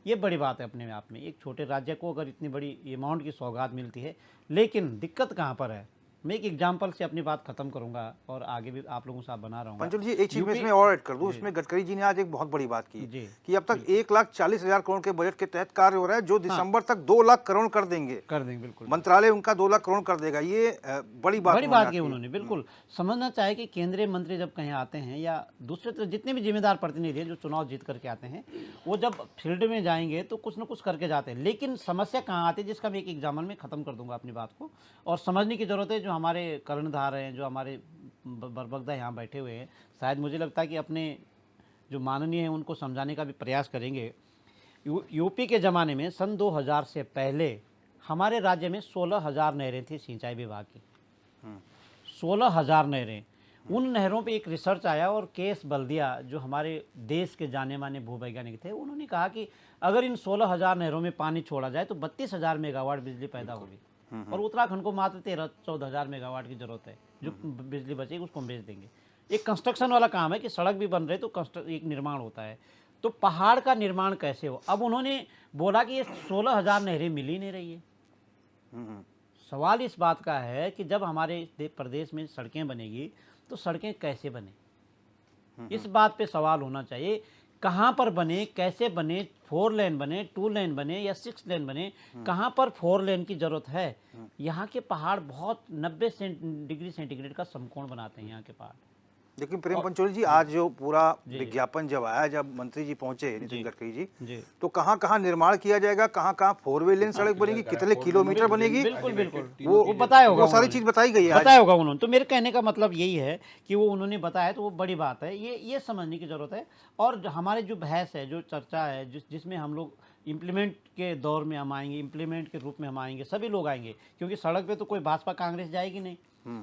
I: ये बड़ी बात है अपने आप में। एक छोटे राज्य को अगर इतनी बड़ी अमाउंट की सौगात मिलती है, लेकिन दिक्कत कहाँ पर है, मैं एक एग्जाम्पल से अपनी बात खत्म करूंगा और आगे भी आप लोगों से आप बना रहूँगा।
A: पंचोली जी, एक चीज में इसमें और ऐड कर दूं, इसमें गडकरी जी ने आज एक बहुत बड़ी बात की
I: जी।
A: कि अब तक 1,40,000 करोड़ के बजट के तहत कार्य हो रहा है, जो दिसंबर तक 2 लाख करोड़ कर देंगे।
I: बिल्कुल
A: मंत्रालय उनका 2 लाख करोड़ कर देगा। ये बड़ी बात
I: बड़ी
A: उन्होंने
I: बात
A: आज
I: की उन्होंने बिल्कुल समझना चाहे कि केंद्रीय मंत्री जब कहीं आते हैं या दूसरे तरह जितने भी जिम्मेदार प्रतिनिधि हैं जो चुनाव जीत करके आते हैं, वो जब फील्ड में जाएंगे तो कुछ न कुछ करके जाते हैं। लेकिन समस्या कहाँ आती है, जिसका मैं एक एग्जाम्पल में ख़त्म कर दूंगा अपनी बात को, और समझने की ज़रूरत है। जो हमारे कर्णधार हैं, जो हमारे बरबगदा यहाँ बैठे हुए हैं, शायद मुझे लगता है कि अपने जो माननीय हैं उनको समझाने का भी प्रयास करेंगे। यूपी के ज़माने में सन 2000 से पहले हमारे राज्य में 16,000 नहरें थी सिंचाई विभाग की, 16,000 नहरें। उन नहरों पे एक रिसर्च आया और केएस बल्दिया जो हमारे देश के जाने माने भूवैज्ञानिक थे, उन्होंने कहा कि अगर इन 16,000 नहरों में पानी छोड़ा जाए तो 32,000 मेगावाट बिजली पैदा होगी। और उत्तराखंड को मात्र 13-14,000 मेगावाट की जरूरत है। जो बिजली बचेगी उसको हम बेच देंगे। एक कंस्ट्रक्शन वाला काम है कि सड़क भी बन रहे तो एक निर्माण होता है, तो पहाड़ का निर्माण कैसे हो। अब उन्होंने बोला कि ये 16,000 नहरें मिल ही नहीं रही है। सवाल इस बात का है कि जब हमारे प्रदेश में सड़कें बनेगी तो सड़कें कैसे बने, इस बात पे सवाल होना चाहिए। कहाँ पर बने, कैसे बने, 4 लेन बने, 2 लेन बने या 6 लेन बने, कहाँ पर 4 लेन की जरूरत है। यहाँ के पहाड़ बहुत 90 डिग्री सेंटीग्रेड का समकोण बनाते हैं यहाँ के पहाड़।
A: लेकिन प्रेम पंचोली जी, आज जो पूरा विज्ञापन जब आया, जब मंत्री जी पहुंचे नितिन गडकरी जी, तो कहाँ कहाँ निर्माण किया जाएगा, कहाँ कहाँ 4 वे लेन सड़क बनेगी, कितने किलोमीटर बनेगी,
I: बिल्कुल बिल्कुल वो बताया होगा,
A: वो सारी चीज बताई गई है,
I: बताया होगा उन्होंने। तो मेरे कहने का मतलब यही है कि वो उन्होंने बताया तो वो बड़ी बात है, ये समझने की जरूरत है। और हमारे जो बहस है, जो चर्चा है, जिसमें हम लोग इम्प्लीमेंट के दौर में हम आएंगे, इम्प्लीमेंट के रूप में हम आएंगे, सभी लोग आएंगे, क्योंकि सड़क पे तो कोई भाजपा कांग्रेस जाएगी नहीं।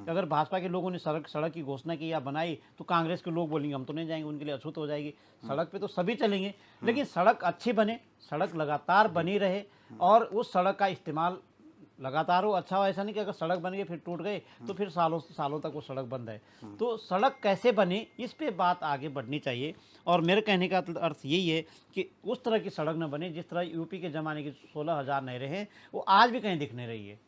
I: अगर भाजपा के लोगों ने सड़क की घोषणा की या बनाई तो कांग्रेस के लोग बोलेंगे हम तो नहीं जाएंगे, उनके लिए अछूत हो जाएगी। सड़क पे तो सभी चलेंगे, लेकिन सड़क अच्छी बने, सड़क लगातार बनी रहे और उस सड़क का इस्तेमाल लगातार हो। अच्छा हो, ऐसा नहीं कि अगर सड़क बन गई फिर टूट गए तो फिर सालों तक वो सड़क बंद है। तो सड़क कैसे बने, इस पे बात आगे बढ़नी चाहिए। और मेरे कहने का अर्थ यही है कि उस तरह की सड़क न बने जिस तरह यूपी के ज़माने की 16,000 नहरें हैं वो आज भी कहीं दिख नहीं रही है।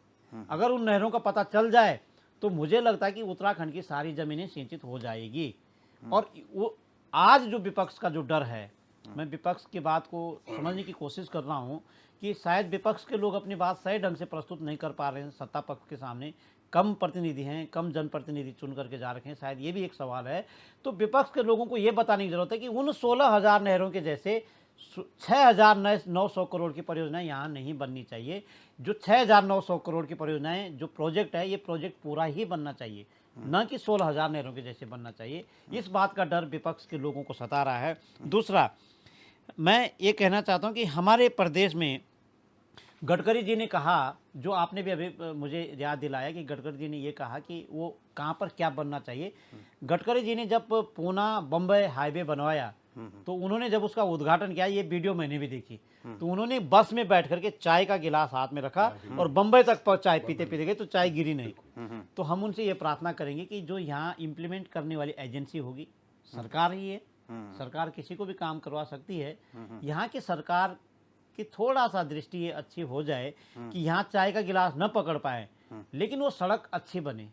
I: अगर उन नहरों का पता चल जाए तो मुझे लगता है कि उत्तराखंड की सारी ज़मीनें सिंचित हो जाएगी। और वो आज जो विपक्ष का जो डर है मैं विपक्ष की बात को समझने की कोशिश कर रहा हूँ कि शायद विपक्ष के लोग अपनी बात सही ढंग से प्रस्तुत नहीं कर पा रहे हैं सत्ता पक्ष के सामने। कम प्रतिनिधि हैं, कम जनप्रतिनिधि चुन करके जा रखे हैं, शायद ये भी एक सवाल है। तो विपक्ष के लोगों को ये बताने की जरूरत है कि उन 16,000 नहरों के जैसे 6,900 करोड़ की परियोजनाएं यहाँ नहीं बननी चाहिए। जो 6,900 करोड़ की परियोजनाएं जो प्रोजेक्ट है, ये प्रोजेक्ट पूरा ही बनना चाहिए, न कि 16,000 नहरों के जैसे बनना चाहिए। इस बात का डर विपक्ष के लोगों को सता रहा है। दूसरा, मैं ये कहना चाहता हूँ कि हमारे प्रदेश में गडकरी जी ने कहा, जो आपने भी अभी मुझे याद दिलाया कि गडकरी जी ने ये कहा कि वो कहाँ पर क्या बनना चाहिए। गडकरी जी ने जब पूना बम्बई हाईवे बनवाया तो उन्होंने जब उसका उद्घाटन किया, ये वीडियो मैंने भी देखी, तो उन्होंने बस में बैठ करके चाय का गिलास हाथ में रखा और बम्बई तक चाय पीते पीते गए तो चाय गिरी नहीं। तो हम उनसे ये प्रार्थना करेंगे कि जो यहाँ इम्प्लीमेंट करने वाली एजेंसी होगी, सरकार ही है, सरकार किसी को भी काम करवा सकती है। यहाँ की सरकार कि थोड़ा सा दृष्टि ये अच्छी हो जाए कि यहाँ चाय का गिलास न पकड़ पाए, लेकिन वो सड़क अच्छी बने।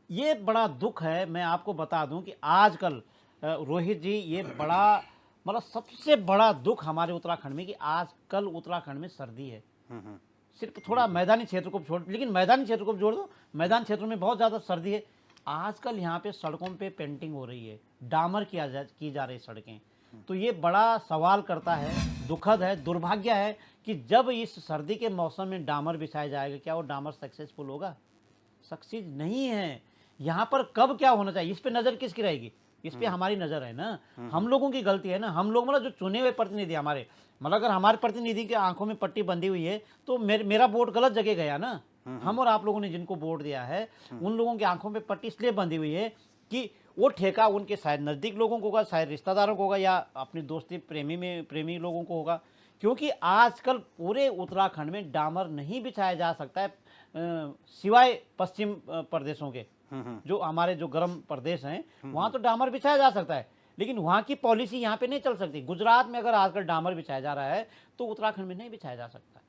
I: ये बड़ा दुख है। मैं आपको बता दूं कि आजकल रोहित जी, ये बड़ा मतलब सबसे बड़ा दुख हमारे उत्तराखंड में कि आजकल उत्तराखंड में सर्दी है। सिर्फ थोड़ा मैदानी क्षेत्र को छोड़, लेकिन मैदानी क्षेत्र को जोड़ दो, मैदान क्षेत्रों में बहुत ज़्यादा सर्दी है। आजकल यहाँ पे सड़कों पे पेंटिंग हो रही है, डामर की जा रही सड़कें। तो ये बड़ा सवाल करता है, दुखद है, दुर्भाग्य है कि जब इस सर्दी के मौसम में डामर बिछाया जाएगा, क्या वो डामर सक्सेसफुल होगा? सक्सेस नहीं है। यहाँ पर कब क्या होना चाहिए, इस पे नज़र किसकी रहेगी? इस पे हमारी नज़र है ना, हम लोगों की गलती है ना। हम लोग मतलब जो चुने हुए प्रतिनिधि हमारे, मतलब अगर हमारे प्रतिनिधि के आंखों में पट्टी बंधी हुई है तो मेरा वोट गलत जगह गया ना। हम और आप लोगों ने जिनको वोट दिया है उन लोगों की आंखों में पट्टी इसलिए बंधी हुई है कि वो ठेका उनके शायद नज़दीक लोगों को होगा, शायद रिश्तेदारों को होगा, या अपनी दोस्ती प्रेमी लोगों को होगा। क्योंकि आजकल पूरे उत्तराखंड में डामर नहीं बिछाया जा सकता है, सिवाय पश्चिम प्रदेशों के। जो हमारे जो गर्म प्रदेश हैं वहाँ तो डामर बिछाया जा सकता है, लेकिन वहाँ की पॉलिसी यहाँ पे नहीं चल सकती। गुजरात में अगर आजकल डामर बिछाया जा रहा है तो उत्तराखंड में नहीं बिछाया जा सकता।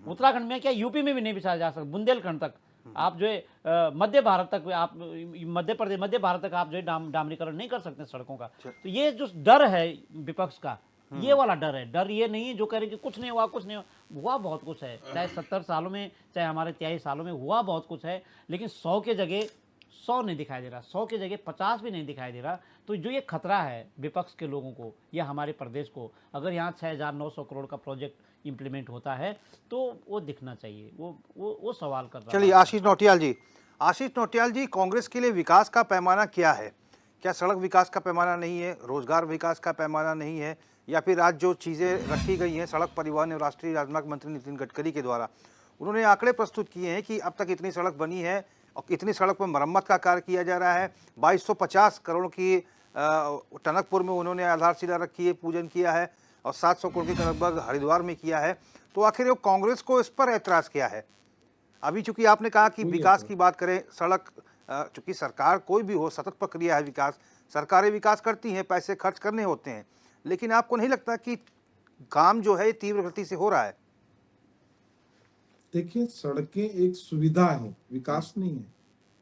I: उत्तराखंड में क्या, यूपी में भी नहीं बिछाया जा सकता। बुंदेलखंड तक आप जो है मध्य भारत तक, आप मध्य भारत तक आप जो है डामरीकरण नहीं कर सकते सड़कों का। तो ये जो डर है विपक्ष का, ये वाला डर है। डर ये नहीं है जो कह रहे कि कुछ नहीं हुआ, कुछ नहीं हुआ, बहुत कुछ है। चाहे 70 सालों में, चाहे हमारे 23 सालों में हुआ बहुत कुछ है, लेकिन 100 के जगह 100 नहीं दिखाई दे रहा, 100 की जगह 50 भी नहीं दिखाई दे रहा। तो जो ये खतरा है विपक्ष के लोगों को या हमारे प्रदेश को, अगर यहाँ 6,900 करोड़ का प्रोजेक्ट इंप्लीमेंट होता है तो वो दिखना चाहिए। वो सवाल कर रहा है।
A: चलिए आशीष नौटियाल जी, कांग्रेस के लिए विकास का पैमाना क्या है? क्या सड़क विकास का पैमाना नहीं है, रोजगार विकास का पैमाना नहीं है, या फिर आज जो चीज़ें रखी गई हैं सड़क परिवहन एवं राष्ट्रीय राजमार्ग मंत्री नितिन गडकरी के द्वारा, उन्होंने आंकड़े प्रस्तुत किए हैं कि अब तक इतनी सड़क बनी है और इतनी सड़क पर मरम्मत का कार्य किया जा रहा है। 2250 करोड़ की टनकपुर में उन्होंने आधारशिला रखी है, पूजन किया है, और 700 करोड़ की लगभग हरिद्वार में किया है। तो आखिर कांग्रेस को इस पर ऐतराज़ क्या है? अभी चूंकि आपने कहा कि विकास की बात करें, सड़क, चूंकि सरकार कोई भी हो, सतत प्रक्रिया है विकास, सरकारें विकास करती हैं, पैसे खर्च करने होते हैं, लेकिन आपको नहीं लगता कि काम जो है तीव्र गति से हो रहा है?
C: देखिए, सड़कें एक सुविधा है, विकास नहीं है।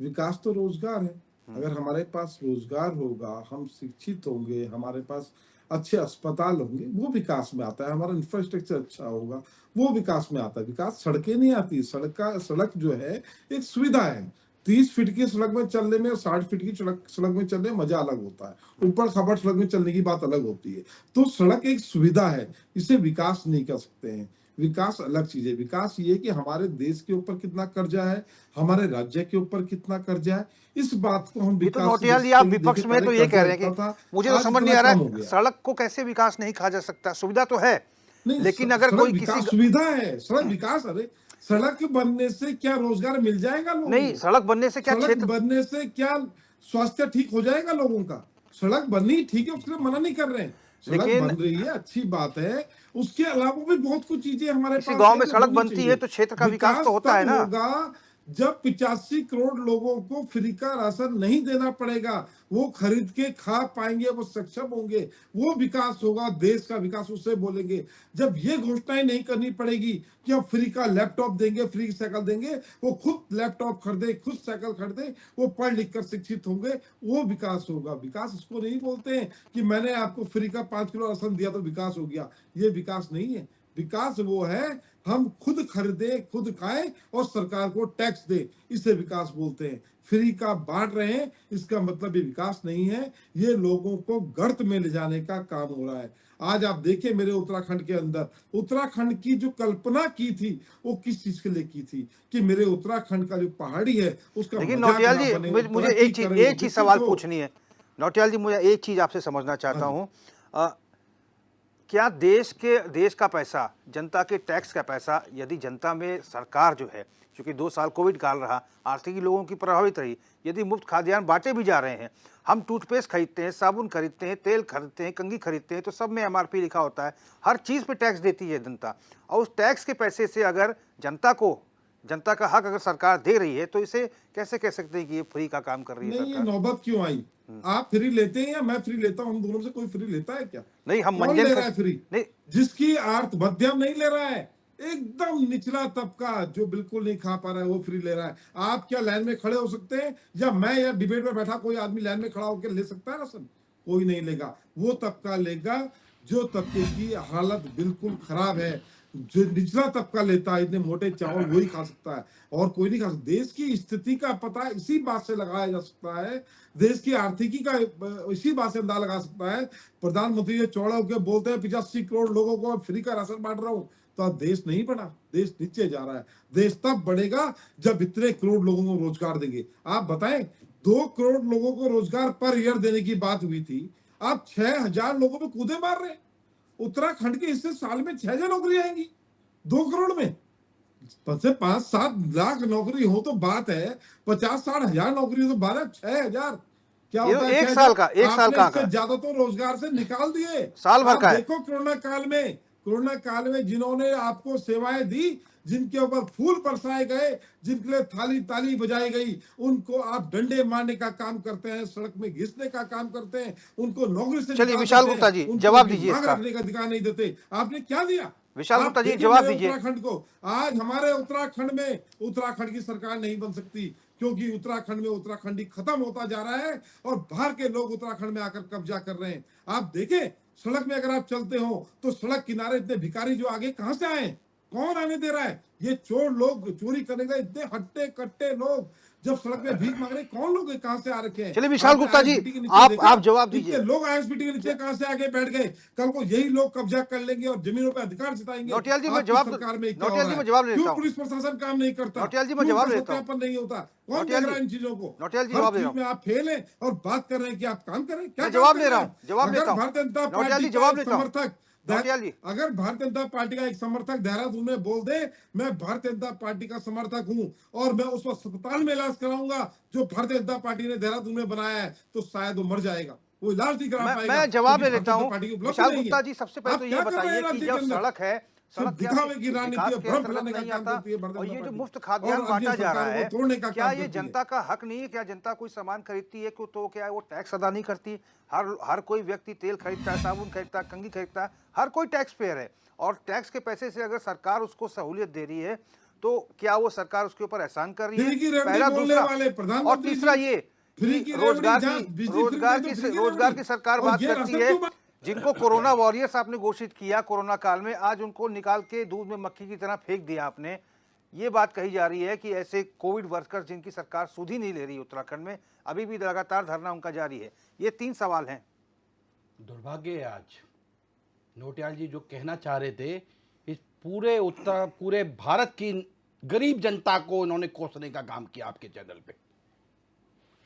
C: विकास तो रोजगार है। अगर हमारे पास रोजगार होगा, हम शिक्षित होंगे, हमारे पास अच्छे अस्पताल होंगे, वो विकास में आता है। हमारा इंफ्रास्ट्रक्चर अच्छा होगा, वो विकास में आता है। विकास सड़कें नहीं आती। सड़क जो है एक सुविधा है। 30 फीट की सड़क में चलने में और 60 फीट की सड़क में चलने में मजा अलग होता है। ऊपर खबर सड़क में चलने की बात अलग होती है। तो सड़क एक सुविधा है, इसे विकास नहीं कर सकते हैं। विकास अलग चीज है। विकास ये कि हमारे देश के ऊपर कितना कर्जा है, हमारे राज्य के ऊपर कितना कर्जा है, इस बात को हम विकास।
A: तो नौटियाल जी, आप विपक्ष में तो ये कह रहे हैं कि मुझे तो समझ नहीं आ रहा है सड़क को कैसे विकास नहीं कहा जा सकता। सुविधा तो है, लेकिन अगर कोई किसी
C: सुविधा है, सड़क विकास। अरे सड़क बनने से क्या रोजगार मिल जाएगा लोगों को?
A: नहीं, सड़क बनने से क्या,
C: सड़क बनने से क्या स्वास्थ्य ठीक हो जाएगा लोगों का? सड़क बननी ठीक है, उसके लिए मना नहीं कर रहे हैं। सड़क बन रही है, अच्छी बात है। उसके अलावा भी बहुत कुछ चीजें हमारे पास।
A: गांव में सड़क बनती है तो क्षेत्र का विकास तो होता है ना।
C: होगा जब 85 करोड़ लोगों को फ्री का राशन नहीं देना पड़ेगा, वो खरीद के खा पाएंगे, वो सक्षम होंगे, वो विकास होगा, देश का विकास उससे बोलेंगे। जब ये घोषणाएं नहीं करनी पड़ेगी कि हम फ्री का लैपटॉप देंगे, फ्री साइकिल देंगे, वो खुद लैपटॉप खरीदे, खुद साइकिल खरीदे, वो पढ़ लिख कर शिक्षित होंगे, वो विकास होगा। विकास इसको नहीं बोलते हैं कि मैंने आपको फ्री का 5 किलो राशन दिया तो विकास हो गया। ये विकास नहीं है। विकास वो है हम खुद खरीदे, खुद खाएं और सरकार को टैक्स दे, इसे विकास बोलते हैं। फ्री का बांट रहे हैं, इसका मतलब ये विकास नहीं है, ये लोगों को गर्त में ले जाने का काम हो रहा है। आज आप देखिए मेरे उत्तराखंड के अंदर, उत्तराखंड की जो कल्पना की थी वो किस चीज के लिए की थी कि मेरे उत्तराखंड का जो पहाड़ी है उसका
A: लेकिन
C: मजाक
A: नौटियाल
C: ना
A: जी
C: बने,
A: मुझे
C: वो
A: मुझे
C: तरक्की
A: एक चीज
C: करे,
A: सवाल
C: विकसित हो।
A: पूछनी है। नौटियाल जी मुझे एक चीज आपसे समझना चाहता हूँ, क्या देश का पैसा, जनता के टैक्स का पैसा, यदि जनता में सरकार जो है, क्योंकि 2 साल कोविड काल रहा, आर्थिक लोगों की प्रभावित रही, यदि मुफ्त खाद्यान्न बांटे भी जा रहे हैं, हम टूथपेस्ट खरीदते हैं, साबुन खरीदते हैं, तेल खरीदते हैं, कंघी खरीदते हैं, तो सब में MRP लिखा होता है, हर चीज़ पे टैक्स देती है जनता, और उस टैक्स के पैसे से अगर जनता का हक अगर सरकार दे रही है, तो इसे कैसे कह सकते हैं कि ये फ्री का काम कर रही है
C: नहीं, ये
A: सरकार?
C: नौबत क्यों आई? आप फ्री लेते हैं या मैं फ्री लेता हूं? हम दोनों में से कोई फ्री लेता है क्या?
A: नहीं, हम
C: कौन
A: मंजन
C: ले रहा है फ्री?
A: नहीं,
C: जिसकी आर्थ मध्यम नहीं ले रहा है, एकदम निचला तबका जो बिल्कुल नहीं खा पा रहा है वो फ्री ले रहा है। आप क्या लाइन में खड़े हो सकते हैं, या मैं या डिबेट में बैठा कोई आदमी लाइन में खड़ा होकर ले सकता है राशन? कोई नहीं लेगा। वो तबका लेगा जो तबके की हालत बिल्कुल खराब है। जो निचला तबका लेता है इतने मोटे चावल वही खा सकता है, और कोई नहीं खा सकता। देश की स्थिति का पता इसी बात से लगाया जा सकता है, देश की आर्थिकी का इसी बात से अंदाजा लगा सकता है। प्रधानमंत्री ये चौड़ा होकर बोलते हैं 85 करोड़ लोगों को फ्री का राशन बांट रहा हूं, तो अब देश नहीं बढ़ा, देश नीचे जा रहा है। देश तब बढ़ेगा जब इतने करोड़ लोगों को रोजगार देंगे। आप बताएं, 2 करोड़ लोगों को रोजगार पर ईयर देने की बात हुई थी, आप 6000 लोगों पे कूदे मार रहे हैं। उत्तराखंड के हिस्से साल में 6000 नौकरी आएंगी 2 करोड़ में। 5-7 लाख नौकरी हो तो बात है, 50-60 हजार नौकरी हो तो बात है। 6000 क्या
A: ये
C: होता
A: तो
C: है?
A: एक साल का
C: आपने
A: का
C: इससे ज्यादा तो रोजगार से निकाल दिए।
A: साल भर
C: आप
A: का है।
C: देखो कोरोना काल में जिन्होंने आपको सेवाएं दी, जिनके ऊपर फूल बरसाए गए, जिनके लिए थाली ताली बजाई गई, उनको आप डंडे मारने का काम करते हैं, सड़क में घिसने का काम करते हैं, उनको नौकरी से
A: चलिए
C: निकाल
A: विशाल
C: देते हैं,
A: गुप्ता जी,
C: उनको
A: जवाब
C: उनकी
A: दीजिए
C: मांग
A: इसका।
C: रखने का अधिकार नहीं देते। आपने क्या दिया?
A: विशाल
C: आप
A: गुप्ता जी,
C: देखिए
A: जवाब
C: मेरे
A: दीजिए।
C: उत्तराखंड को, आज हमारे उत्तराखंड की सरकार नहीं बन सकती, क्योंकि उत्तराखंड में उत्तराखंडी खत्म होता जा रहा है और बाहर के लोग उत्तराखंड में आकर कब्जा कर रहे हैं। आप देखें, सड़क में अगर आप चलते हो तो सड़क किनारे इतने भिखारी जो आगे कहां से आए? कौन आने दे रहा है? ये चोर लोग, चोरी करने का इतने हट्टे कट्टे लोग जब सड़क में भीख मांग रहे, कौन लोग कहां से आ रखे हैं?
A: चलिए विशाल गुप्ता जी,
C: ISBT के नीचे
A: आप
C: देखा?
A: जवाब दीजिए।
C: इतने लोग ISBT के नीचे कहां से आके बैठ गए? कल को यही लोग कब्जा कर लेंगे और जमीनों पर अधिकार जताएंगे।
A: नौटियाल जी, मैं
C: आपकी
A: जवाब
C: सरकार में क्या हो
A: नौटियाल जी,
C: रहा
A: मैं
C: है?
A: जवाब लेता
C: क्यों
A: हूं।
C: पुलिस प्रशासन काम नहीं करता?
A: नौटियाल जी, मैं
C: क्यों
A: जवाब
C: उनका
A: लेता हूं।
C: सत्यापन नहीं होता? कौन
A: नौटियाल
C: देख रहा
A: जी,
C: है इन चीजों को?
A: नौटियाल जी,
C: हर
A: जवाब ले
C: चीज
A: रहा हूं।
C: में आप फेल हैं और बात कर रहे हैं कि आप काम करें। क्या
A: मैं
C: काम
A: जवाब
C: कर
A: ले
C: रहे
A: रहा
C: हैं
A: हूं,
C: आप?
A: जवाब लेता
C: अगर
A: हूं।
C: भारतीय जनता
A: नौटियाल
C: पार्टी
A: जी,
C: का
A: जवाब
C: एक
A: लेता हूं।
C: समर्थक
A: नौटियाल जी।
C: अगर भारतीय जनता पार्टी का एक समर्थक देहरादून में बोल दे मैं भारतीय जनता पार्टी का समर्थक हूं और मैं उस अस्पताल में इलाज कराऊंगा जो भारतीय जनता पार्टी ने देहरादून में बनाया है, तो शायद वो मर जाएगा, वो इलाज नहीं करा पाएगा।
A: मैं जवाब ले
C: क्योंकि
A: लेता
C: भारतीय
A: हूं।
C: जनता पार्टी की उपलब्धि
A: विशाल
C: नहीं है।
A: गुप्ता जी, सबसे पहले
C: आप
A: तो
C: क्या
A: ये
C: कर रहे हैं
A: बताइए कि
C: राज्य के
A: जब
C: अंदर?
A: सड़क है,
C: सिर्फ
A: सड़क क्या
C: दिखावे की
A: विकास
C: राजनीति है,
A: के
C: भ्रम
A: अंतर्गत
C: फैलाने का
A: नहीं
C: काम
A: आता?
C: करती है भारतीय
A: और
C: जनता
A: ये जो
C: पार्टी।
A: मुफ्त खाद्यान्न
C: और
A: बांटा
C: अन्य
A: जा रहा
C: सरकारों
A: है,
C: को तोड़ने का
A: क्या
C: काम
A: ये
C: करती है।
A: जनता का हक नहीं है? क्या जनता कोई सामान खरीदती है तो क्या वो टैक्स अदा नहीं करती? हर कोई व्यक्ति तेल खरीदता है, साबुन खरीदता है, कंघी खरीदता है, हर कोई टैक्स पेयर है, और टैक्स के पैसे से अगर सरकार उसको सहूलियत दे रही है, तो क्या वो सरकार उसके ऊपर एहसान कर रही
C: फ्री की
A: है?
C: रेवड़ी
A: पहला,
C: बोलने
A: दूसरा
C: वाले
A: और
C: प्रधानमंत्री
A: तीसरा
C: जी,
A: ये
C: फ्री
A: कि
C: की रेवड़ी जहां बिजली फ्री
A: रोजगार
C: नहीं
A: की
C: तो फ्री
A: रोजगार
C: रेवड़ी।
A: की सरकार
C: और
A: बात
C: ये
A: करती
C: राशन
A: है,
C: क्यों बंद?
A: जिनको कोरोना वॉरियर्स आपने घोषित किया कोरोना काल में, आज उनको निकाल के दूध में मक्खी की तरह फेंक दिया आपने। ये बात कही जा रही है कि ऐसे कोविड वर्कर्स जिनकी सरकार सुध ही नहीं ले रही उत्तराखंड में, अभी भी लगातार धरना उनका जारी है। ये 3 सवाल हैं।
B: दुर्भाग्य है आज नौटियाल जी जो कहना चाह रहे थे, इस पूरे भारत की गरीब जनता को इन्होंने कोसने का काम किया आपके चैनल पे।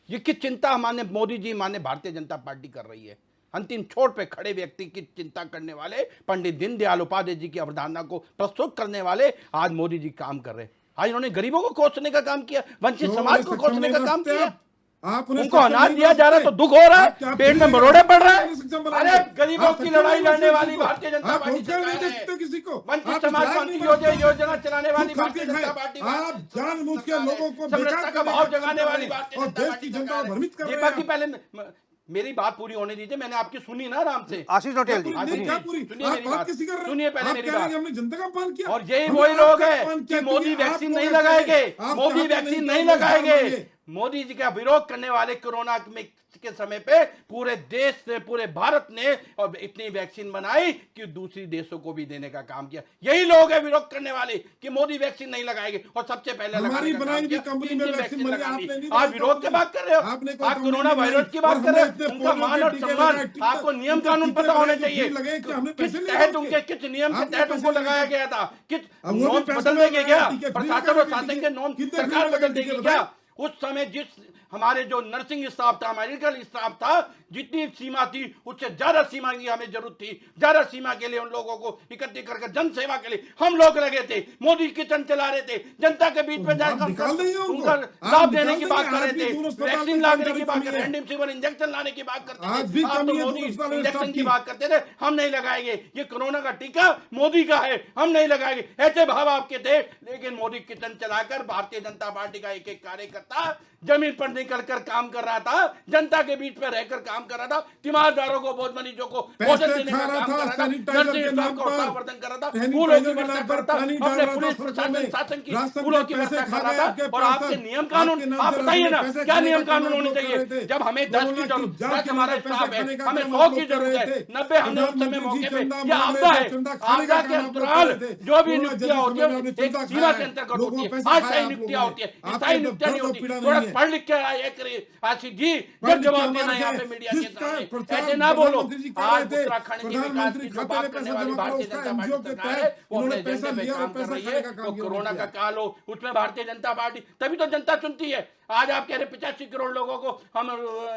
B: ये किस चिंता माने मोदी जी, माने भारतीय जनता पार्टी कर रही है? अंतिम छोर पे खड़े व्यक्ति की चिंता करने वाले, पंडित दीनदयाल उपाध्याय जी की अवधारणा को प्रस्तुत करने वाले आज मोदी जी काम कर रहे हैं। आज इन्होंने गरीबों को कोसने का काम किया, वंचित
C: क्यों
B: समाज
C: बड़े
B: को
C: सक्षम
B: कोसने
C: नहीं
B: का काम
C: समझते
B: किया।
C: आप? आप
B: उनको अनाज दिया जा रहा है तो दुख हो रहा है, पेट में मरोड़े पड़ रहे हैं। अरे गरीबों की लड़ाई लड़ने वाली भारतीय जनता पार्टी सरकार है,
C: किसी को
B: वंचित समाज को योजना चलाने वाली भारतीय जनता पार्टी,
C: आप जानबूझ के लोगों को
B: समरसता का भाव जगाने वाली भारतीय
C: और
B: जनता
C: देश
B: पार्टी
C: की जनता
B: सरकार
C: को
B: है।
C: भ्रमित कर रहे
B: दीपक जी
C: हैं।
B: पहले मेरी बात पूरी होने दीजिए, मैंने आपकी सुनी ना आराम से।
A: आशीष नोटियाल जी,
C: नहीं, क्या पूरी
B: सुनिए
C: आप
B: मेरी
C: बात
B: बात,
C: किसी कर रहे हैं?
B: सुनिए पहले
C: आप
B: मेरी
C: कह रहे हैं
B: बात।
C: कि हमने जनता का अपमान किया
B: और यही
C: हमने
B: वही
C: आपका
B: लोग
C: अपमान
B: हैं
C: किया
B: कि मोदी
C: क्योंकि
B: वैक्सीन
C: आप
B: नहीं
C: लोग ऐसे
B: लगाएंगे,
C: हैं। आप
B: मोदी
C: चाहते
B: वैक्सीन
C: कि
B: नहीं
C: हम लोग
B: लगाएंगे।
C: मानिए।
B: मोदी जी का विरोध करने वाले कोरोना में के समय पे पूरे देश ने, पूरे भारत ने और इतनी वैक्सीन बनाई कि दूसरी देशों को भी देने का काम किया। यही लोग हैं विरोध करने वाले कि मोदी वैक्सीन नहीं लगाएंगे, और सबसे पहले
C: हमारी
B: लगाने का
C: बनाई
B: काम
C: हुई
B: किया,
C: कंपनी
B: तीन
C: में
B: दिन
C: वैक्सीन
B: वैक्सीन
C: बनी,
B: लगा ली।
C: आपने नहीं
B: आप
C: लगाई
B: विरोध की
C: कंपनी।
B: बात कर रहे हो,
C: आपने कोई
B: आप
C: कंपनी
B: कोरोना
C: नहीं
B: वायरस की
C: बनाई।
B: बात कर रहे
C: और
B: हो।
C: हमने
B: उनका
C: पोलियो
B: मान
C: के
B: और
C: टीके
B: सम्मान
C: लगाए, टीका-
B: आपको नियम
C: टीका-
B: कानून
C: टीके
B: पता होने
C: लगाए,
B: चाहिए।
C: फ्री लगे, क्या हमने
B: किस
C: पैसे लिए
B: तहत
C: उसके?
B: उनके, किस नियम के
C: आपने
B: तहत
C: पैसे
B: उनको
C: लिए
B: लगाया
C: थे?
B: गया था? किस
C: अब वो भी
B: नॉर्म्स
C: पैसे
B: बदल
C: लगाए
B: देंगे क्या?
C: टीके, फ्री
B: प्रशासन और
C: लगाए
B: शासन
C: टीके।
B: के नॉर्म
C: कितने
B: सरकार
C: फ्री
B: बदल
C: लगाए
B: देगी
C: टीके
B: क्या?
C: बताएं?
B: उस समय जिस हमारे जो नर्सिंग स्टाफ था, मेडिकल स्टाफ था, जितनी सीमा थी उससे ज्यादा सीमा की हमें जरूरत थी। ज्यादा सीमा के लिए उन लोगों को इकट्ठे करके जन सेवा के लिए हम लोग लगे थे। मोदी किचन चला रहे थे, जनता के बीच में
C: तो आप
B: जाकर
C: निकाल देंगे उनको।
B: उनका
C: आप
B: लाभ
C: निकाल
B: देने की
C: देंगे।
B: बात कर
C: आज
B: रहे
C: भी
B: थे,
C: दोनों अस्पताल
B: वैक्सीन
C: में
B: लाने की
C: कर्मचारी
B: बात कर
C: कमी
B: रहे,
C: है।
B: रेमडेसिविर इंजेक्शन लाने की बात करते
C: आज
B: थे।
C: भी
B: आप तो
C: कमी है
B: मोदी
C: दोनों अस्पताल में
B: इंजेक्शन
C: स्टाफ
B: की
C: की।
B: बात करते थे, हम नहीं लगाएंगे। ये कोरोना का टीका मोदी का है, हम नहीं लगाएंगे, ऐसे भाव आपके थे। लेकिन मोदी किचन चलाकर भारतीय जनता पार्टी का एक एक कार्यकर्ता जमीन पर निकल कर काम कर रहा था, जनता के बीच में रहकर काम कर रहा था, तीमारदारों को, बहुत मरीजों को भोजन देने का काम कर रहा था, नर्सिंग स्टाफ का उत्साहवर्धन कर रहा था, फूलों की व्यवस्था कर रहा था, अपने पुलिस प्रशासन शासन की फूलों की व्यवस्था कर रहा था। और आपके नियम कानून, आप बताइए ना क्या नियम कानून होने चाहिए? जब हमें 10 की जरूरत, 10 हमारा स्टाफ है, हमें 100 की जरूरत है, 90 हमने उस समय मौके पे, ये आपदा है। आपदा के दौरान जो भी नियुक्तियां होती है एक सीमा के अंतर्गत होती है। अस्थायी नियुक्तियां होती है, स्थायी नियुक्तियां नहीं होती। थोड़ा पढ़ लिख के आया करिए आशीष जी, जब जवाब देना यहाँ पे मीडिया के सामने, ऐसे ना बोलो। आज उत्तराखंड की विकास की जो बात करने वाली भारतीय जनता पार्टी सरकार है, वो अपने एजेंडे पे काम कर रही है। वो कोरोना का काल हो, उसमें भारतीय जनता पार्टी, तभी तो जनता चुनती है। आज आप कह रहे 85 करोड़ लोगों को हम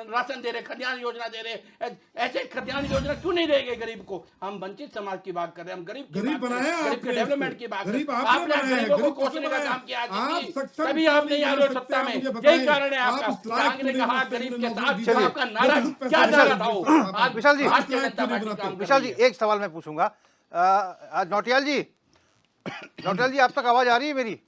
B: राशन दे रहे, खाद्यान्न योजना दे रहे, ऐसे खाद्यान्न योजना क्यों नहीं देंगे गरीब को? हम वंचित समाज की बात कर रहे हैं, हम गरीब के डेवलपमेंट की बात कर रहे हैं। आपने गरीबों को कोसने का काम किया, तभी आप नहीं आ रहे हो सत्ता में, यही कारण है आपका। कांग्रेस ने कहा गरीब के साथ, आपका नारा क्या नारा था वो? आज
A: विशाल जी,
B: भारतीय जनता पार्टी काम कर
A: विशाल
B: रही
A: जी
B: है।
A: एक सवाल मैं पूछूंगा। आज नौटियाल जी, नौटियाल जी आप तक आवाज आ रही है मेरी?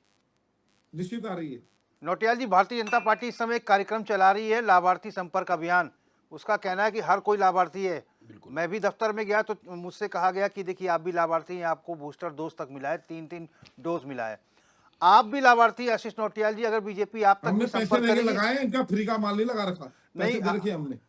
C: निश्चित आ रही है।
A: नौटियाल जी, भारतीय जनता पार्टी इस समय एक कार्यक्रम चला रही है, लाभार्थी संपर्क अभियान। उसका कहना है कि हर कोई लाभार्थी है। मैं भी दफ्तर में गया तो मुझसे कहा गया कि देखिए आप भी लाभार्थी हैं, आपको बूस्टर डोज तक मिला है, 3-3 डोज मिला है। आप भी लाभार्थी आशीष नौटियाल जी, अगर बीजेपी आप तक
C: हमने
A: भी
C: पैसे
A: संपर्क
C: लेके
A: करेगी।
C: लगाए, इनका फ्री का माल नहीं लगा रखा,
A: नहीं,
C: पैसे दे रखे हमने।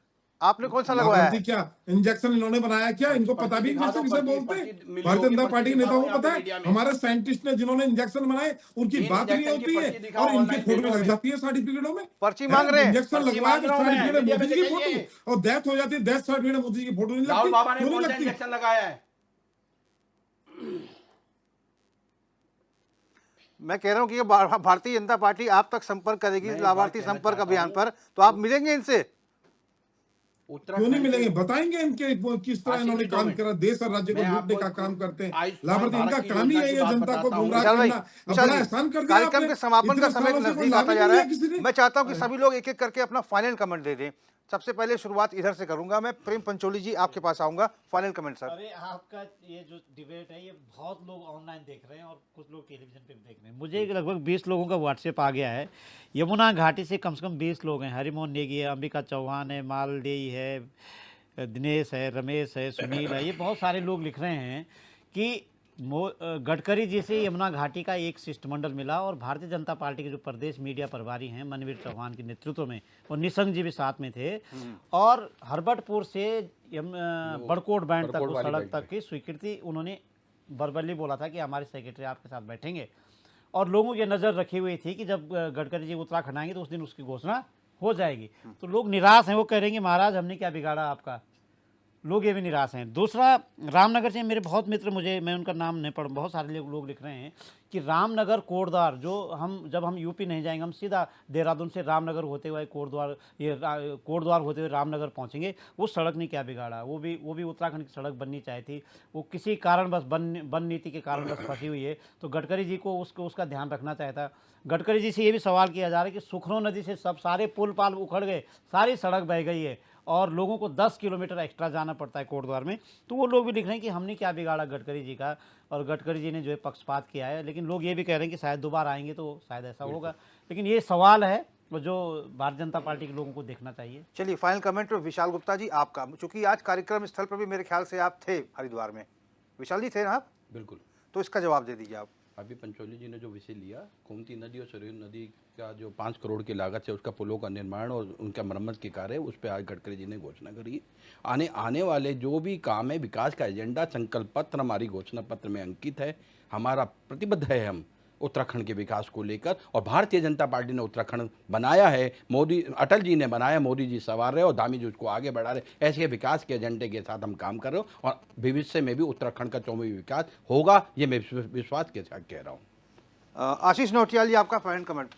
A: आपने कौन सा लगवाया है?
C: क्या इंजेक्शन इन्होंने बनाया क्या? इनको पता भी इंजेक्शन किसे बोलते हैं? भारतीय जनता पार्टी के नेताओं को पता है? हमारे साइंटिस्ट ने जिन्होंने इंजेक्शन बनाए उनकी बात नहीं होती है, और इनकी फोटो लग जाती है सर्टिफिकेटों में।
A: पर्ची मांग रहे हैं।
C: इंजेक्शन लगवाया तो सर्टिफिकेट मोदी जी की फोटो, और डेथ हो जाती है, डेथ सर्टिफिकेट मोदी जी की फोटो नहीं
B: राहुल बाबा
C: लगती।
B: ने
C: क्यों
B: कौन
C: नहीं
B: सा
C: लगती?
B: इंजेक्शन लगाया है?
A: मैं कह रहा हूं कि भारतीय जनता पार्टी आप तक संपर्क करेगी लाभार्थी संपर्क अभियान पर, तो आप मिलेंगे इनसे?
C: क्यों नहीं मिलेंगे? बताएंगे इनके किस तरह इन्होंने काम करा, देश और राज्य को लूटने का काम करते हैं लाभार्थी। इनका काम ही है ये जनता को गुमराह करना। बड़ा एहसान कर दिया
A: कार्यक्रम के समापन का समय नजदीक आता जा रहा है। मैं चाहता हूं कि सभी लोग एक एक करके अपना फाइनल कमेंट दे दें। सबसे पहले शुरुआत इधर से करूंगा मैं। प्रेम पंचोली जी आपके पास आऊंगा, फाइनल कमेंट सर।
I: अरे आपका ये जो डिबेट है ये बहुत लोग ऑनलाइन देख रहे हैं और कुछ लोग टेलीविजन पे भी देख रहे हैं। मुझे लगभग 20 लोगों का व्हाट्सएप आ गया है। यमुना घाटी से कम 20 लोग हैं। हरिमोहन नेगी है, अंबिका चौहान है, मालदेई है, दिनेश है, रमेश है, सुनील है, ये बहुत सारे लोग लिख रहे हैं कि गडकरी जी से यमुना घाटी का एक शिष्टमंडल मिला और भारतीय जनता पार्टी के जो प्रदेश मीडिया प्रभारी हैं मनवीर चौहान के नेतृत्व में, और निशंक जी भी साथ में थे, और हरबटपुर से बड़कोट बैंड तक उस सड़क तक की स्वीकृति उन्होंने बरबली बोला था कि हमारे सेक्रेटरी आपके साथ बैठेंगे, और लोगों की नज़र रखी हुई थी कि जब गडकरी जी उत्तराखंड आएंगे तो उस दिन उसकी घोषणा हो जाएगी। तो लोग निराश हैं, वो कह रहे हैं कि महाराज हमने क्या बिगाड़ा आपका, लोग ये भी निराश हैं। दूसरा, रामनगर से मेरे बहुत मित्र, मैं उनका नाम नहीं पढ़, बहुत सारे लोग लिख रहे हैं कि रामनगर कोटद्वार, जो जब हम यूपी नहीं जाएंगे, हम सीधा देहरादून से रामनगर होते हुए कोटद्वार, कोटद्वार होते हुए रामनगर पहुंचेंगे, वो सड़क ने क्या बिगाड़ा। वो भी उत्तराखंड की सड़क बननी चाहिए थी, वो किसी कारणवश वन नीति के कारणवश फंसी हुई है। तो गडकरी जी को उसका ध्यान रखना चाहिए था। गडकरी जी से ये भी सवाल किया जा रहा है कि सुखनो नदी से सारे पुल पाल उखड़ गए, सारी सड़क बह गई है और लोगों को 10 किलोमीटर एक्स्ट्रा जाना पड़ता है कोटद्वार में। तो वो लोग भी लिख रहे हैं कि हमने क्या बिगाड़ा गडकरी जी का, और गडकरी जी ने जो है पक्षपात किया है। लेकिन लोग ये भी कह रहे हैं कि शायद दोबारा आएंगे तो शायद ऐसा होगा। लेकिन ये सवाल है जो भारतीय जनता पार्टी के लोगों को देखना चाहिए।
A: चलिए, फाइनल कमेंट विशाल गुप्ता जी आपका, चूंकि आज कार्यक्रम स्थल पर भी मेरे ख्याल से आप थे हरिद्वार में। विशाल जी थे ना आप?
B: बिल्कुल।
A: तो इसका जवाब दे दीजिए आप।
B: अभी पंचोली जी ने जो विषय लिया, गोमती नदी और सरयू नदी का जो 5 करोड़ की लागत से उसका पुलों का निर्माण और उनका मरम्मत के कार्य, उस पर आज गडकरी जी ने घोषणा करी। आने वाले जो भी काम है, विकास का एजेंडा, संकल्प पत्र हमारी घोषणा पत्र में अंकित है। हमारा प्रतिबद्ध है हम उत्तराखंड के विकास को लेकर, और भारतीय जनता पार्टी ने उत्तराखंड बनाया है। अटल जी ने बनाया, मोदी जी सवार रहे और धामी जी उसको आगे बढ़ा रहे। ऐसे विकास के एजेंडे के साथ हम काम कर रहे हो और भविष्य में भी उत्तराखंड का 24वां विकास होगा, ये मैं विश्वास के साथ कह रहा हूँ।
A: आशीष नौटियाल जी आपका फाइनल कमेंट।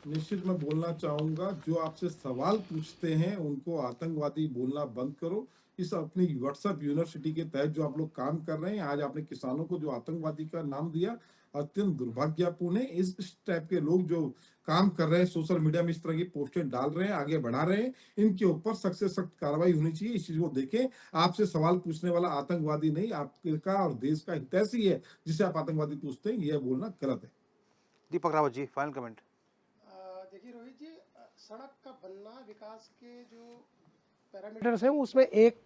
C: निश्चित मैं बोलना चाहूंगा, जो आपसे सवाल पूछते हैं उनको आतंकवादी बोलना बंद करो। इस अपनी व्हाट्सएप यूनिवर्सिटी के तहत जो आप लोग काम कर रहे हैं, आज आपने किसानों को जो आतंकवादी का नाम दिया, अत्यंत दुर्भाग्यपूर्ण है। इस टाइप के लोग जो काम कर रहे हैं, सोशल मीडिया में इस तरह की पोस्टें डाल रहे हैं, आगे बढ़ा रहे हैं, इनके ऊपर सख्त से सख्त कार्रवाई होनी चाहिए। इस चीज को देखें, आपसे सवाल पूछने वाला आतंकवादी नहीं, आपका और देश का हितैषी है जिसे आप आतंकवादी पूछते हैं। यह बोलना गलत है।
A: Deepak Rawat ji final comment.
D: देखिए रोहित जी, सड़क का बनना विकास के जो पैरामीटर्स हैं उसमें एक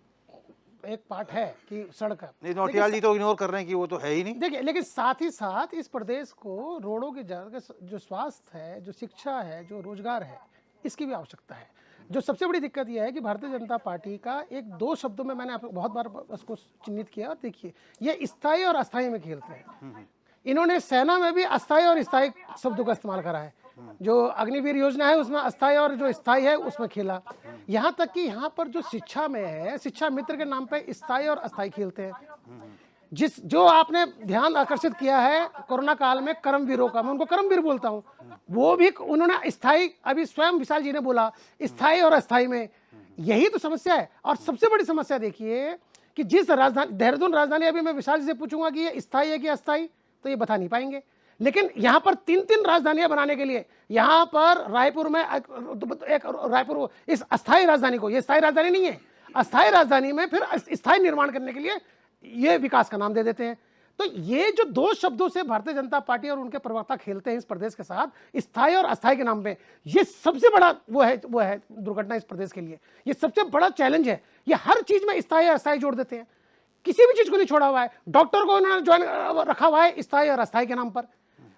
D: पार्ट है कि सड़क है।
A: नहीं, नौटियाल जी तो इग्नोर कर रहे हैं कि वो तो है ही नहीं।
D: देखिए, लेकिन साथ ही साथ इस प्रदेश को रोडों की जो स्वास्थ्य है, जो शिक्षा है, जो रोजगार है, इसकी भी आवश्यकता है। जो सबसे बड़ी दिक्कत यह है कि भारतीय जनता पार्टी का एक दो शब्दों में मैंने आपको बहुत बार उसको चिन्हित किया, और देखिए ये स्थायी और अस्थायी में खेलते हैं। इन्होंने सेना में भी अस्थायी और स्थायी शब्दों का इस्तेमाल करा है। जो अग्निवीर योजना है उसमें अस्थायी और जो स्थायी है उसमें खेला। यहाँ तक कि यहाँ पर जो शिक्षा में है, शिक्षा मित्र के नाम पे स्थायी और अस्थायी खेलते हैं। जो आपने ध्यान आकर्षित किया है कोरोना काल में कर्मवीरों का, मैं उनको कर्मवीर बोलता हूँ, वो भी उन्होंने स्थायी, अभी स्वयं विशाल जी ने बोला स्थायी और अस्थायी में। यही तो समस्या है। और सबसे बड़ी समस्या देखिए कि जिस राजधानी, देहरादून राजधानी, अभी मैं विशाल जी से पूछूंगा कि ये स्थायी है कि अस्थायी, तो ये बता नहीं पाएंगे। लेकिन यहाँ पर 3 राजधानियां बनाने के लिए, यहाँ पर रायपुर में एक रायपुर, इस अस्थायी राजधानी को, ये स्थायी राजधानी नहीं है, अस्थायी राजधानी में फिर स्थायी निर्माण करने के लिए ये विकास का नाम दे देते हैं। तो ये जो दो शब्दों से भारतीय जनता पार्टी और उनके प्रवक्ता खेलते हैं इस प्रदेश के साथ, स्थायी और अस्थायी के नाम पे, ये सबसे बड़ा वो है दुर्घटना इस प्रदेश के लिए। ये सबसे बड़ा चैलेंज है। ये हर चीज में स्थायी और अस्थायी जोड़ देते हैं, किसी भी चीज को नहीं छोड़ा हुआ है। डॉक्टर को इन्होंने ज्वाइन रखा हुआ है स्थायी और अस्थायी के नाम पर,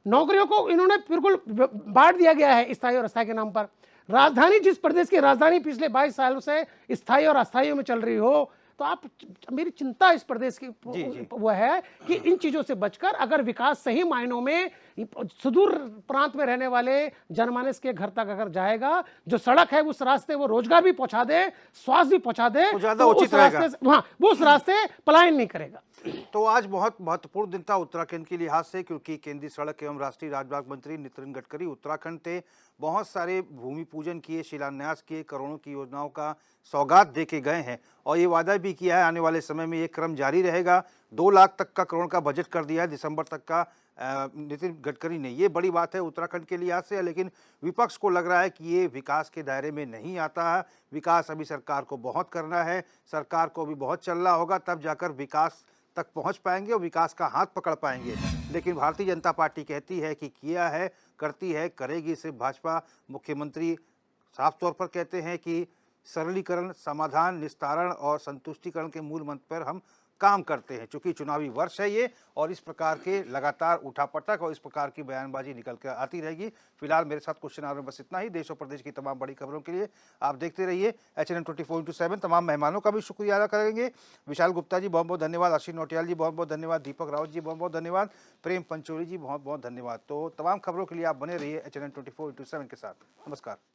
D: नौकरियों को इन्होंने बिल्कुल बांट दिया गया है स्थायी और अस्थायी के नाम पर। राजधानी, जिस प्रदेश की राजधानी पिछले 22 सालों से स्थायी और अस्थायी में चल रही हो, तो आप, मेरी चिंता इस प्रदेश की वो है कि इन चीजों से बचकर अगर विकास सही मायनों में सुदूर प्रांत में रहने वाले जनमानस के घर तक अगर जाएगा, जो सड़क है उस रास्ते वो रोजगार भी पहुंचा दे, स्वास्थ्य भी पहुंचा दे,
A: तो ज्यादा उचित रहेगा।
D: वो उस रास्ते पलायन नहीं करेगा।
A: तो आज बहुत महत्वपूर्ण दिन था उत्तराखंड के लिहाज से, क्योंकि केंद्रीय सड़क एवं राष्ट्रीय राजमार्ग मंत्री नितिन गडकरी उत्तराखंड थे। बहुत सारे भूमि पूजन किए, शिलान्यास किए, करोड़ों की योजनाओं का सौगात दे के गए हैं, और ये वादा भी किया है आने वाले समय में ये क्रम जारी रहेगा। 2 लाख तक का करोड़ का बजट कर दिया है दिसंबर तक का नितिन गडकरी ने। ये बड़ी बात है उत्तराखंड के लिहाज से, लेकिन विपक्ष को लग रहा है कि ये विकास के दायरे में नहीं आता है। विकास अभी सरकार को बहुत करना है, सरकार को भी बहुत चलना होगा, तब जाकर विकास तक पहुंच पाएंगे और विकास का हाथ पकड़ पाएंगे। लेकिन भारतीय जनता पार्टी कहती है कि किया है, करती है, करेगी। सिर्फ भाजपा मुख्यमंत्री साफ तौर पर कहते हैं कि सरलीकरण, समाधान, निस्तारण और संतुष्टिकरण के मूल मंत्र पर हम काम करते हैं। चूंकि चुनावी वर्ष है ये, और इस प्रकार के लगातार उठापटक और इस प्रकार की बयानबाजी निकल कर आती रहेगी। फिलहाल मेरे साथ क्वेश्चन आवर में बस इतना ही। देश और प्रदेश की तमाम बड़ी खबरों के लिए आप देखते रहिए HNN 24/7। तमाम मेहमानों का भी शुक्रिया अदा करेंगे। विशाल गुप्ता जी बहुत बहुत धन्यवाद, आशीष नौटियाल जी बहुत बहुत धन्यवाद, दीपक रावत जी बहुत बहुत धन्यवाद, प्रेम पंचोली जी बहुत बहुत धन्यवाद। तो तमाम खबरों के लिए आप बने रहिए HNN 24/7 के साथ। नमस्कार।